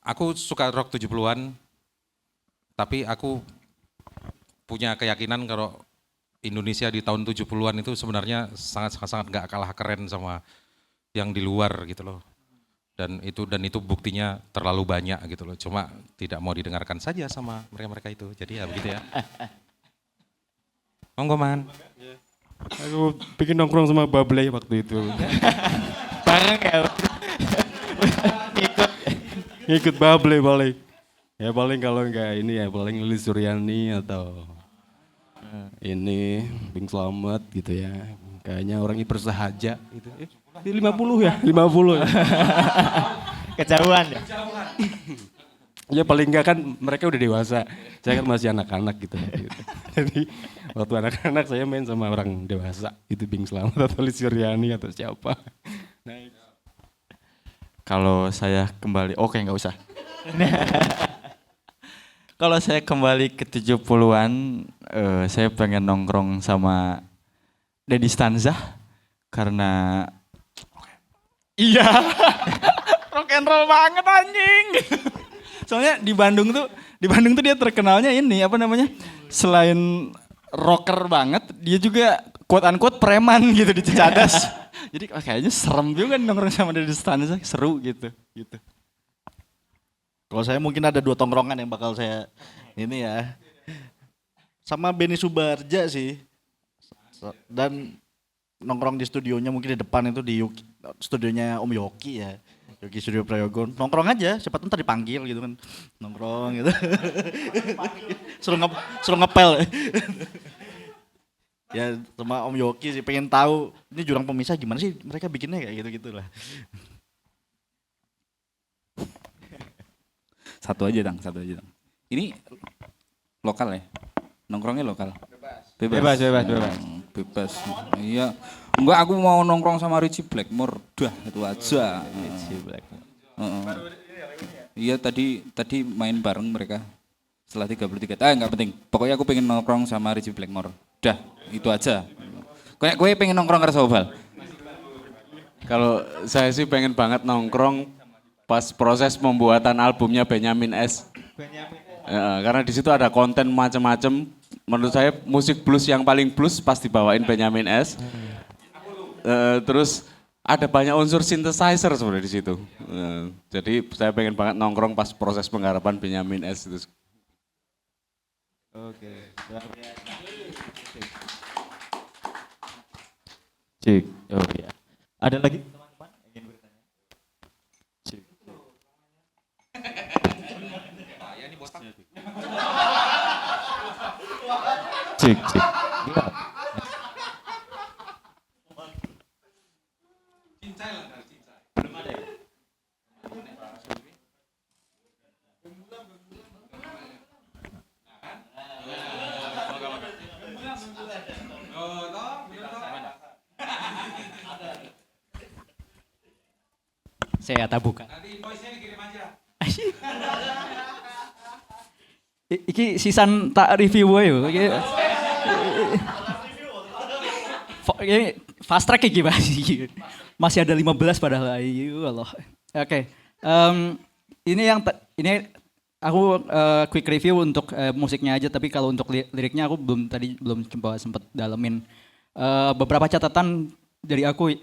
aku suka rock 70-an, tapi aku punya keyakinan kalau Indonesia di tahun 70-an itu sebenarnya sangat gak kalah keren sama yang di luar gitu loh. Dan itu buktinya terlalu banyak gitu loh. Cuma tidak mau didengarkan saja sama mereka itu. Jadi ya begitu ya. Monggo Man. Aku bikin nongkrong sama Babley waktu itu. Bareng ya. Ikut Babley paling. Ya paling kalau enggak ini ya paling Lilis Suryani atau ini Bing Slamet gitu ya. Kayaknya orangnya bersahaja gitu. 50 ya, 50 ya. Kejauhan ya. Ya paling enggak kan mereka udah dewasa, saya kan masih anak-anak gitu. Jadi waktu anak-anak saya main sama orang dewasa, itu Bing Slamet atau Lis Suryani atau siapa. Kalau saya kembali, oke nggak usah. Kalau saya kembali ke 70-an, saya pengen nongkrong sama Dedi Stanza karena iya rock and roll banget anjing. Soalnya di Bandung tuh dia terkenalnya ini apa namanya? Selain rocker banget, dia juga quote unquote preman gitu di Cicadas. Jadi kayaknya serem juga nongkrong sama Dedi Stanza, seru gitu. Kalau saya mungkin ada 2 tongkrongan yang bakal saya ini ya. Sama Benny Subarja sih. Dan nongkrong di studionya mungkin di depan itu di studionya Om Yoki ya. Yoki Studio Prayogo. Nongkrong aja, siapa tahu ntar dipanggil gitu kan. Nongkrong gitu. suruh ngepel. Ya sama Om Yoki sih pengen tahu ini jurang pemisah gimana sih mereka bikinnya kayak gitu-gitu lah. Satu aja Tang. Ini lokal ya? Nongkrongnya lokal? Bebas. Bebas. Iya. Enggak, aku mau nongkrong sama Richie Blackmore. Dah, itu aja. Richie Blackmore. Iya, tadi main bareng mereka. Setelah 33 tahun, enggak penting. Pokoknya aku pengen nongkrong sama Richie Blackmore. Dah, itu aja. Kayak gue pengen nongkrong karo Sobal. Kalau saya sih pengen banget nongkrong pas proses pembuatan albumnya Benyamin S. Karena di situ ada konten macam-macam. Menurut saya musik blues yang paling blues pas dibawain Benyamin S. Terus ada banyak unsur synthesizer sebenarnya di situ. Jadi saya pengen banget nongkrong pas proses penggarapan Benyamin S itu. Oke. Cik. Oh iya. Ada lagi teman-teman yang ingin bertanya? Cik. Cik. Iya. Belum ada ya? Saya tabukan. Iki sisan tak review wae yo. Ini fast track iki masih ada 15 padahal. Ayo Allah. Oke. Ini aku quick review untuk musiknya aja, tapi kalau untuk liriknya aku belum sempat dalemin. Beberapa catatan dari aku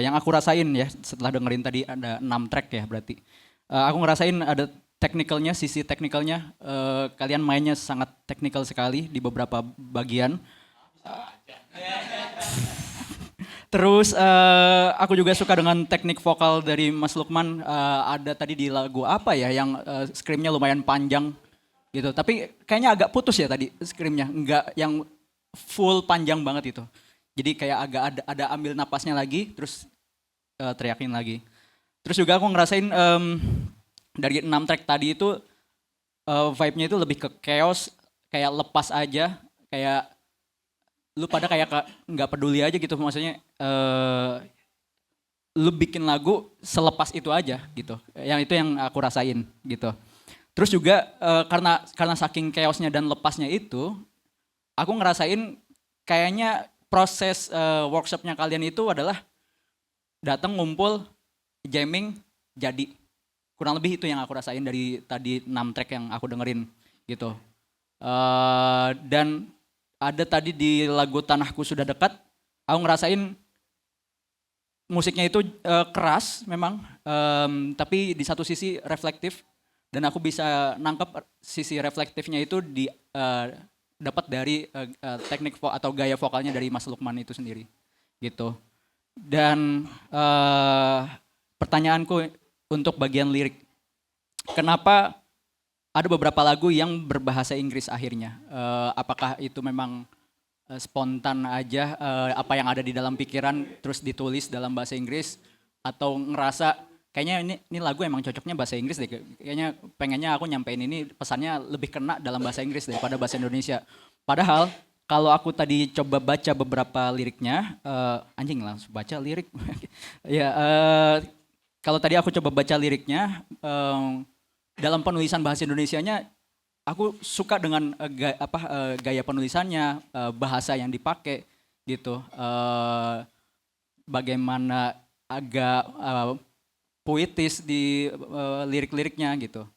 yang aku rasain ya setelah dengerin tadi ada 6 track ya berarti. Aku ngerasain ada sisi teknikalnya kalian mainnya sangat teknikal sekali di beberapa bagian. Terus aku juga suka dengan teknik vokal dari Mas Lukman. Ada tadi di lagu apa ya yang screamnya lumayan panjang gitu. Tapi kayaknya agak putus ya tadi screamnya, enggak yang full panjang banget itu. Jadi kayak agak ada ambil napasnya lagi, terus teriakin lagi. Terus juga aku ngerasain dari 6 track tadi itu vibe-nya itu lebih ke chaos, kayak lepas aja, kayak lu pada kayak nggak peduli aja gitu, maksudnya lu bikin lagu selepas itu aja gitu. Yang itu yang aku rasain gitu. Terus juga karena saking chaosnya dan lepasnya itu, aku ngerasain kayaknya proses workshopnya kalian itu adalah datang ngumpul, jamming, jadi. Kurang lebih itu yang aku rasain dari tadi 6 track yang aku dengerin gitu. Dan ada tadi di lagu Tanahku Sudah Dekat, aku ngerasain musiknya itu keras memang, tapi di satu sisi reflektif, dan aku bisa nangkep sisi reflektifnya itu dapat dari teknik atau gaya vokalnya dari Mas Lukman itu sendiri gitu. Dan pertanyaanku untuk bagian lirik, kenapa ada beberapa lagu yang berbahasa Inggris akhirnya? Apakah itu memang spontan aja, apa yang ada di dalam pikiran terus ditulis dalam bahasa Inggris, atau ngerasa kayaknya ini lagu emang cocoknya bahasa Inggris deh. Kayaknya pengennya aku nyampein ini pesannya lebih kena dalam bahasa Inggris daripada bahasa Indonesia. Padahal kalau aku tadi coba baca beberapa liriknya, anjing langsung baca lirik. Ya, kalau tadi aku coba baca liriknya, dalam penulisan bahasa Indonesianya, aku suka dengan gaya penulisannya, bahasa yang dipakai gitu. Bagaimana agak puitis di lirik-liriknya gitu.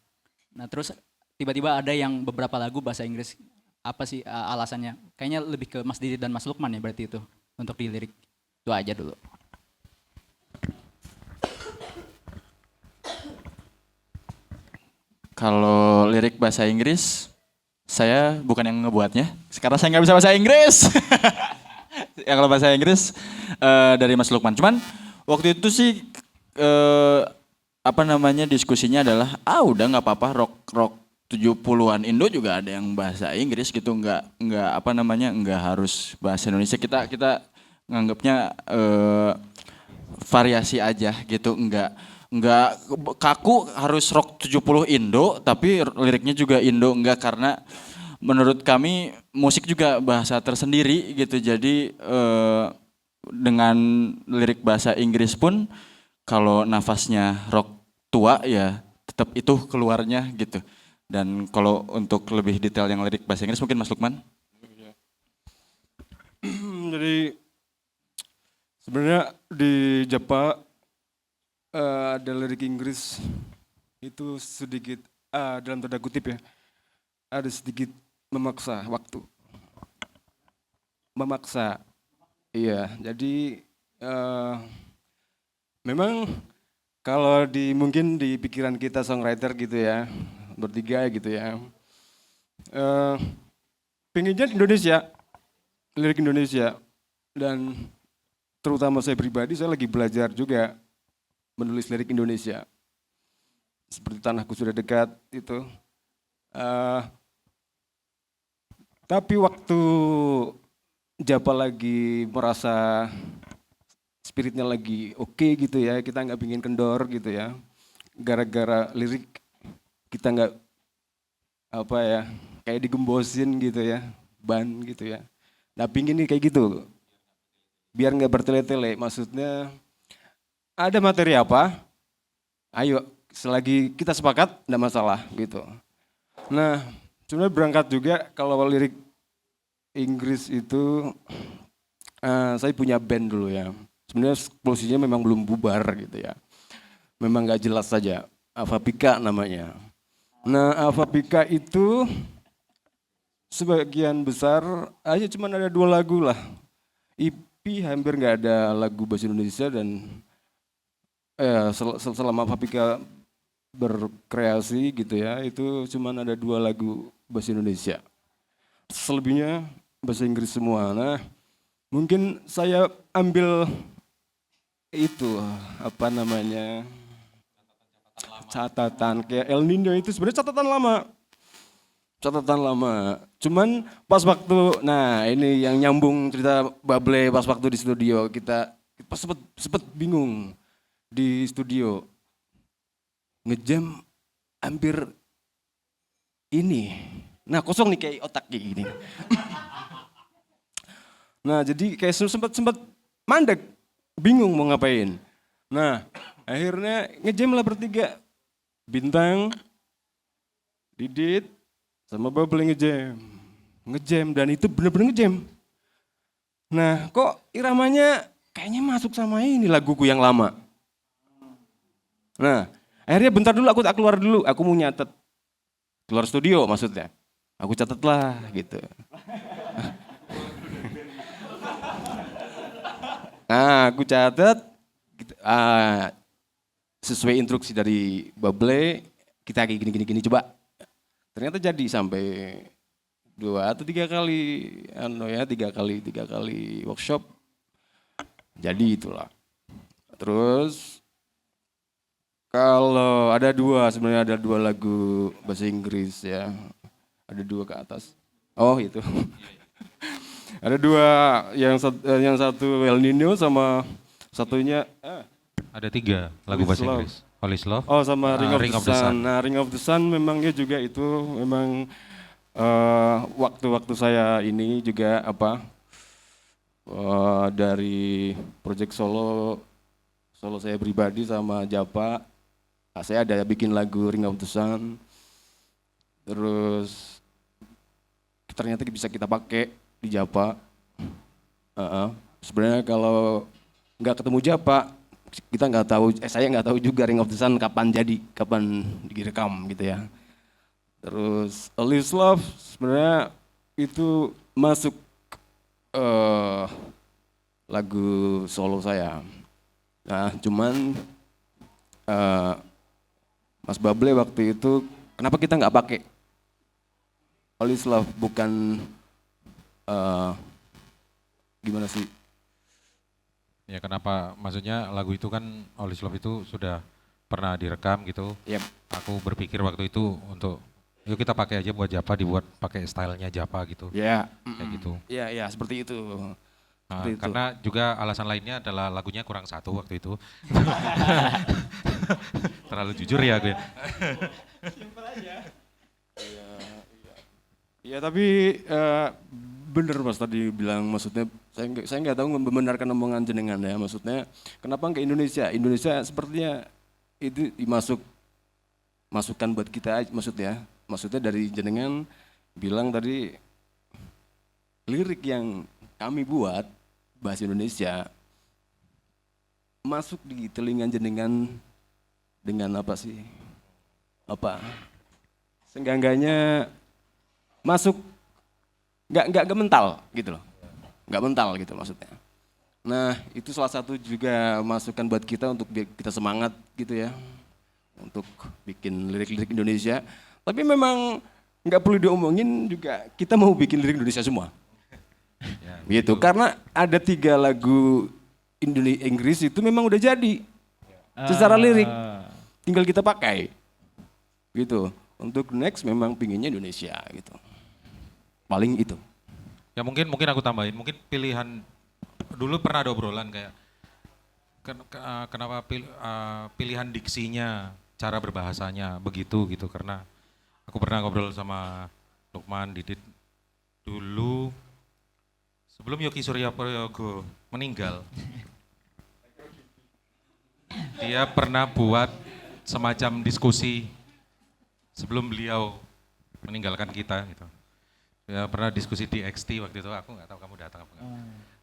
Nah terus tiba-tiba ada yang beberapa lagu bahasa Inggris. Apa sih alasannya? Kayaknya lebih ke Mas Didi dan Mas Lukman ya berarti itu untuk di lirik. Itu aja dulu. Kalau lirik bahasa Inggris, saya bukan yang ngebuatnya. Sekarang saya nggak bisa bahasa Inggris. Yang kalau bahasa Inggris dari Mas Lukman. Cuman waktu itu sih diskusinya adalah udah nggak apa-apa rock 70-an Indo juga ada yang bahasa Inggris gitu, nggak harus bahasa Indonesia. Kita nganggapnya variasi aja gitu, nggak kaku harus rock 70 Indo tapi liriknya juga Indo, nggak, karena menurut kami musik juga bahasa tersendiri gitu. Jadi dengan lirik bahasa Inggris pun kalau nafasnya rock tua ya tetap itu keluarnya gitu. Dan kalau untuk lebih detail yang lirik bahasa Inggris mungkin Mas Lukman. Jadi sebenarnya di Japa ada lirik Inggris itu sedikit dalam tanda kutip ya, ada sedikit memaksa waktu. Memaksa. Iya, jadi memang kalau mungkin di pikiran kita songwriter gitu ya, bertiga gitu ya, pengennya Indonesia, lirik Indonesia, dan terutama saya pribadi, saya lagi belajar juga menulis lirik Indonesia, seperti Tanahku Sudah Dekat itu. Tapi waktu Japa lagi merasa spiritnya lagi oke gitu ya, kita nggak pingin kendor gitu ya, gara-gara lirik kita nggak kayak digembosin gitu ya, ban gitu ya. Nah pingin nih kayak gitu, biar nggak bertele-tele. Maksudnya ada materi apa, ayo selagi kita sepakat nggak masalah gitu. Nah sebenarnya berangkat juga kalau lirik Inggris itu saya punya band dulu ya. Sebenarnya posisinya memang belum bubar gitu ya. Memang nggak jelas saja. Avapika namanya. Nah Avapika itu sebagian besar hanya cuma ada 2 lagu lah. EP hampir nggak ada lagu bahasa Indonesia, dan selama Avapika berkreasi gitu ya, itu cuma ada 2 lagu bahasa Indonesia. Selebihnya bahasa Inggris semua. Nah mungkin saya ambil itu catatan kayak El Nino itu sebenarnya catatan lama. Cuman pas waktu, nah ini yang nyambung cerita Bable, pas waktu di studio kita pas sempet bingung di studio ngejam hampir ini. Nah kosong nih kayak otak kayak gini. Nah jadi kayak sempat mandek, bingung mau ngapain. Nah akhirnya ngejam lah bertiga, Bintang, Didit, sama Bable ngejam, dan itu bener-bener ngejam. Nah kok iramanya kayaknya masuk sama ini laguku yang lama. Nah akhirnya bentar dulu, aku keluar dulu, aku mau nyatet, keluar studio maksudnya. Aku catat lah gitu. Nah aku catat, sesuai instruksi dari Bable, kita kayak gini coba. Ternyata jadi sampai 2 atau 3 kali, 3 kali workshop. Jadi itulah. Terus kalau sebenarnya ada 2 lagu bahasa Inggris ya. Ada 2 ke atas. Oh itu. Ada 2, yang satu El Nino sama satunya Ada 3 lagu bahasa Inggris. All is Love. Oh sama Ring of the Sun. Sun. Nah Ring of the Sun memang dia juga itu memang waktu-waktu saya ini juga dari project solo saya pribadi sama Japa. Nah, saya ada bikin lagu Ring of the Sun. Terus ternyata bisa kita pakai di Japa. Sebenarnya kalau nggak ketemu Japa, kita nggak tahu, saya nggak tahu juga Ring of the Sun kapan direkam gitu ya. Terus All Is Love sebenarnya itu masuk lagu solo saya. Nah cuman Mas Bable waktu itu kenapa kita nggak pakai All Is Love, bukan gimana sih? Ya kenapa, maksudnya lagu itu kan All Is Love itu sudah pernah direkam gitu. Yep. Aku berpikir waktu itu untuk yuk kita pakai aja buat Japa, dibuat pakai stylenya Japa gitu. Ya. Kayak gitu. Iya seperti itu. Nah, Seperti itu. karena juga alasan lainnya adalah lagunya kurang satu waktu itu. Terlalu jujur ya gue. Ya tapi bener Mas tadi bilang, maksudnya saya nggak tahu membenarkan omongan jenengan ya, maksudnya kenapa nggak Indonesia? Indonesia sepertinya itu masukan buat kita maksudnya dari jenengan bilang tadi lirik yang kami buat bahasa Indonesia masuk di telinga jenengan dengan seenggaknya masuk nggak mental gitu loh, nggak mental gitu maksudnya. Nah itu salah satu juga masukan buat kita untuk biar kita semangat gitu ya untuk bikin lirik-lirik Indonesia. Tapi memang nggak perlu diomongin juga, kita mau bikin lirik Indonesia semua. Ya, gitu. Karena ada 3 lagu Inggris itu memang udah jadi secara lirik, tinggal kita pakai gitu. Untuk next memang pinginnya Indonesia gitu. Paling itu. Ya mungkin aku tambahin, mungkin pilihan dulu pernah ada obrolan kayak kenapa pilihan diksinya, cara berbahasanya begitu gitu, karena aku pernah ngobrol sama Lukman Didit dulu sebelum Yogi Surya Prayogo meninggal. Dia pernah buat semacam diskusi sebelum beliau meninggalkan kita gitu. Ya pernah diskusi di XT waktu itu, aku nggak tahu kamu datang apa enggak.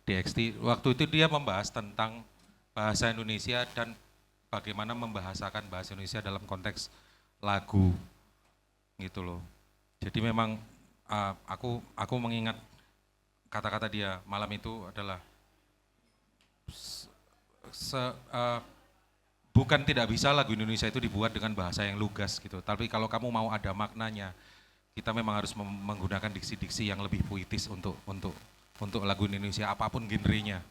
Di XT waktu itu dia membahas tentang bahasa Indonesia dan bagaimana membahasakan bahasa Indonesia dalam konteks lagu gitu loh. Jadi memang aku mengingat kata-kata dia malam itu adalah bukan tidak bisa lagu Indonesia itu dibuat dengan bahasa yang lugas gitu, tapi kalau kamu mau ada maknanya, kita memang harus menggunakan diksi-diksi yang lebih puitis untuk lagu Indonesia apapun genrenya.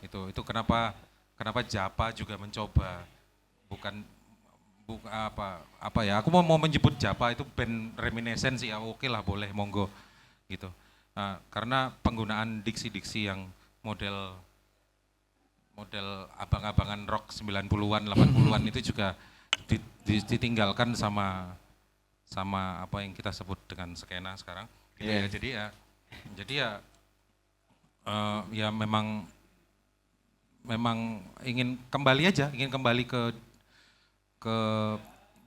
Itu kenapa Japa juga mencoba bukan apa ya, aku mau menyebut Japa itu band reminiscence ya, oke lah boleh monggo gitu. Karena penggunaan diksi-diksi yang model abang-abangan rock 90-an 80-an itu juga ditinggalkan sama apa yang kita sebut dengan skena sekarang gitu ya. Jadi ya memang ingin kembali ke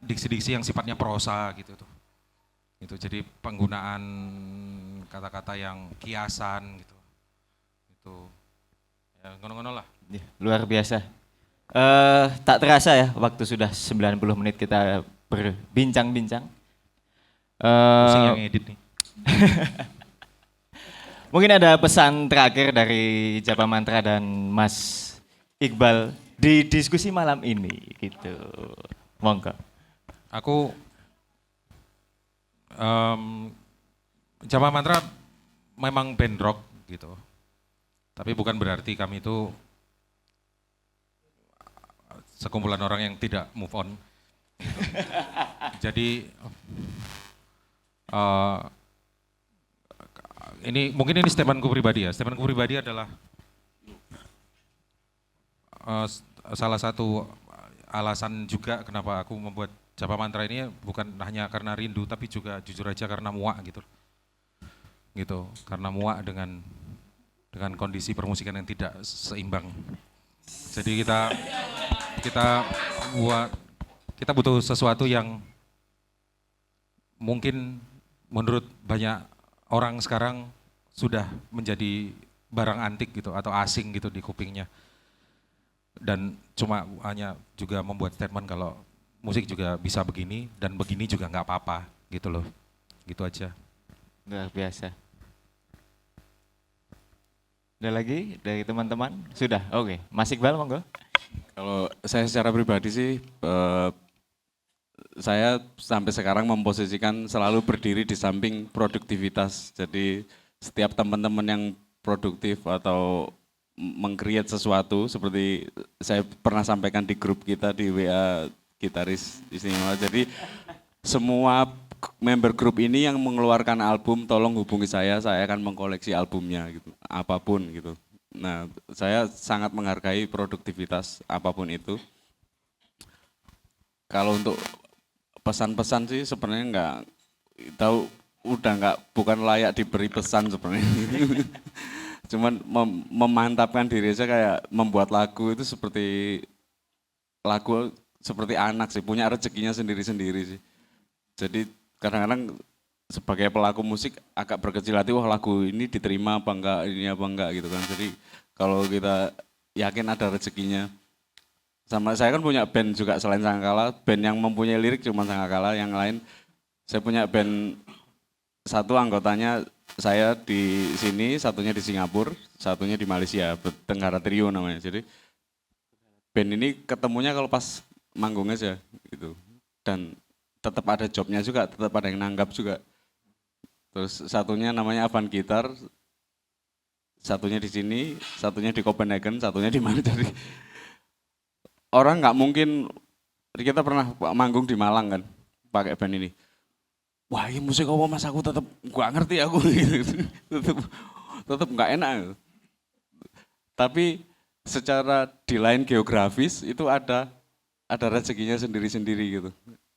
diksi-diksi yang sifatnya prosa gitu tuh. Itu jadi penggunaan kata-kata yang kiasan gitu. Itu ya ngono-ngono lah. Luar biasa. Tak terasa ya waktu sudah 90 menit kita berbincang-bincang. Pusing yang edit nih. Mungkin ada pesan terakhir dari Japa Mantra dan Mas Iqbal di diskusi malam ini gitu. Monggo. Aku Japa Mantra memang band rock gitu. Tapi bukan berarti kami itu sekumpulan orang yang tidak move on. Jadi mungkin ini statementku pribadi ya. Statementku pribadi adalah salah satu alasan juga kenapa aku membuat Japa Mantra ini bukan hanya karena rindu tapi juga jujur aja karena muak gitu. Gitu, karena muak dengan kondisi permusikan yang tidak seimbang. Jadi kita butuh sesuatu yang mungkin menurut banyak orang sekarang sudah menjadi barang antik gitu atau asing gitu di kupingnya. Dan cuma hanya juga membuat statement kalau musik juga bisa begini dan begini juga nggak apa-apa gitu loh. Gitu aja. Luar biasa. Ada lagi dari teman-teman? Sudah, oke. Mas Iqbal monggo. Kalau saya secara pribadi sih, saya sampai sekarang memposisikan selalu berdiri di samping produktivitas. Jadi setiap teman-teman yang produktif atau meng-create sesuatu, seperti saya pernah sampaikan di grup kita di WA Gitaris Istimewa. Jadi semua member grup ini yang mengeluarkan album, tolong hubungi saya akan mengkoleksi albumnya gitu, apapun gitu. Nah, saya sangat menghargai produktivitas apapun itu. Kalau untuk pesan-pesan sih sebenarnya nggak tahu, bukan layak diberi pesan sebenarnya. Cuman memantapkan diri aja, kayak membuat lagu itu seperti anak sih, punya rezekinya sendiri-sendiri sih. Jadi kadang-kadang sebagai pelaku musik agak berkecil hati, wah lagu ini diterima apa enggak, ini apa enggak gitu kan. Jadi kalau kita yakin ada rezekinya. Sama saya kan punya band juga selain Sangkala, band yang mempunyai lirik cuma Sangkala, yang lain saya punya band, satu anggotanya saya di sini, satunya di Singapura, satunya di Malaysia, Tenggara Trio namanya. Jadi band ini ketemunya kalau pas manggung aja gitu. Dan tetap ada jobnya juga, tetap ada yang nanggap juga. Terus satunya namanya Avan Gitar, satunya di sini, satunya di Copenhagen, satunya di mana. Jadi orang nggak mungkin, kita pernah manggung di Malang kan, pakai band ini. Wah ini musik apa mas, aku tetap nggak ngerti aku, tetap nggak enak. Tapi secara di lain geografis itu ada rezekinya sendiri-sendiri gitu.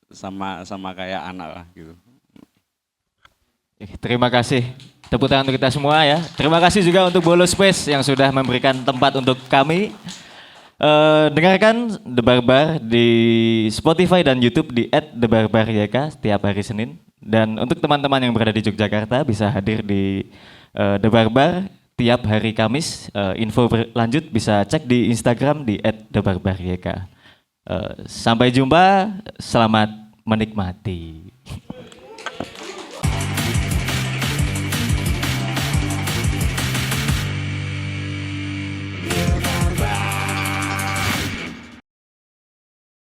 Sama kayak anak lah gitu. Terima kasih. Tepuk tangan untuk kita semua ya. Terima kasih juga untuk Bolo Space yang sudah memberikan tempat untuk kami. Dengarkan The Barbar di Spotify dan YouTube di @thebarbaryk setiap hari Senin. Dan untuk teman-teman yang berada di Yogyakarta bisa hadir di The Barbar tiap hari Kamis. Info lanjut bisa cek di Instagram di @thebarbaryk. Sampai jumpa, selamat menikmati.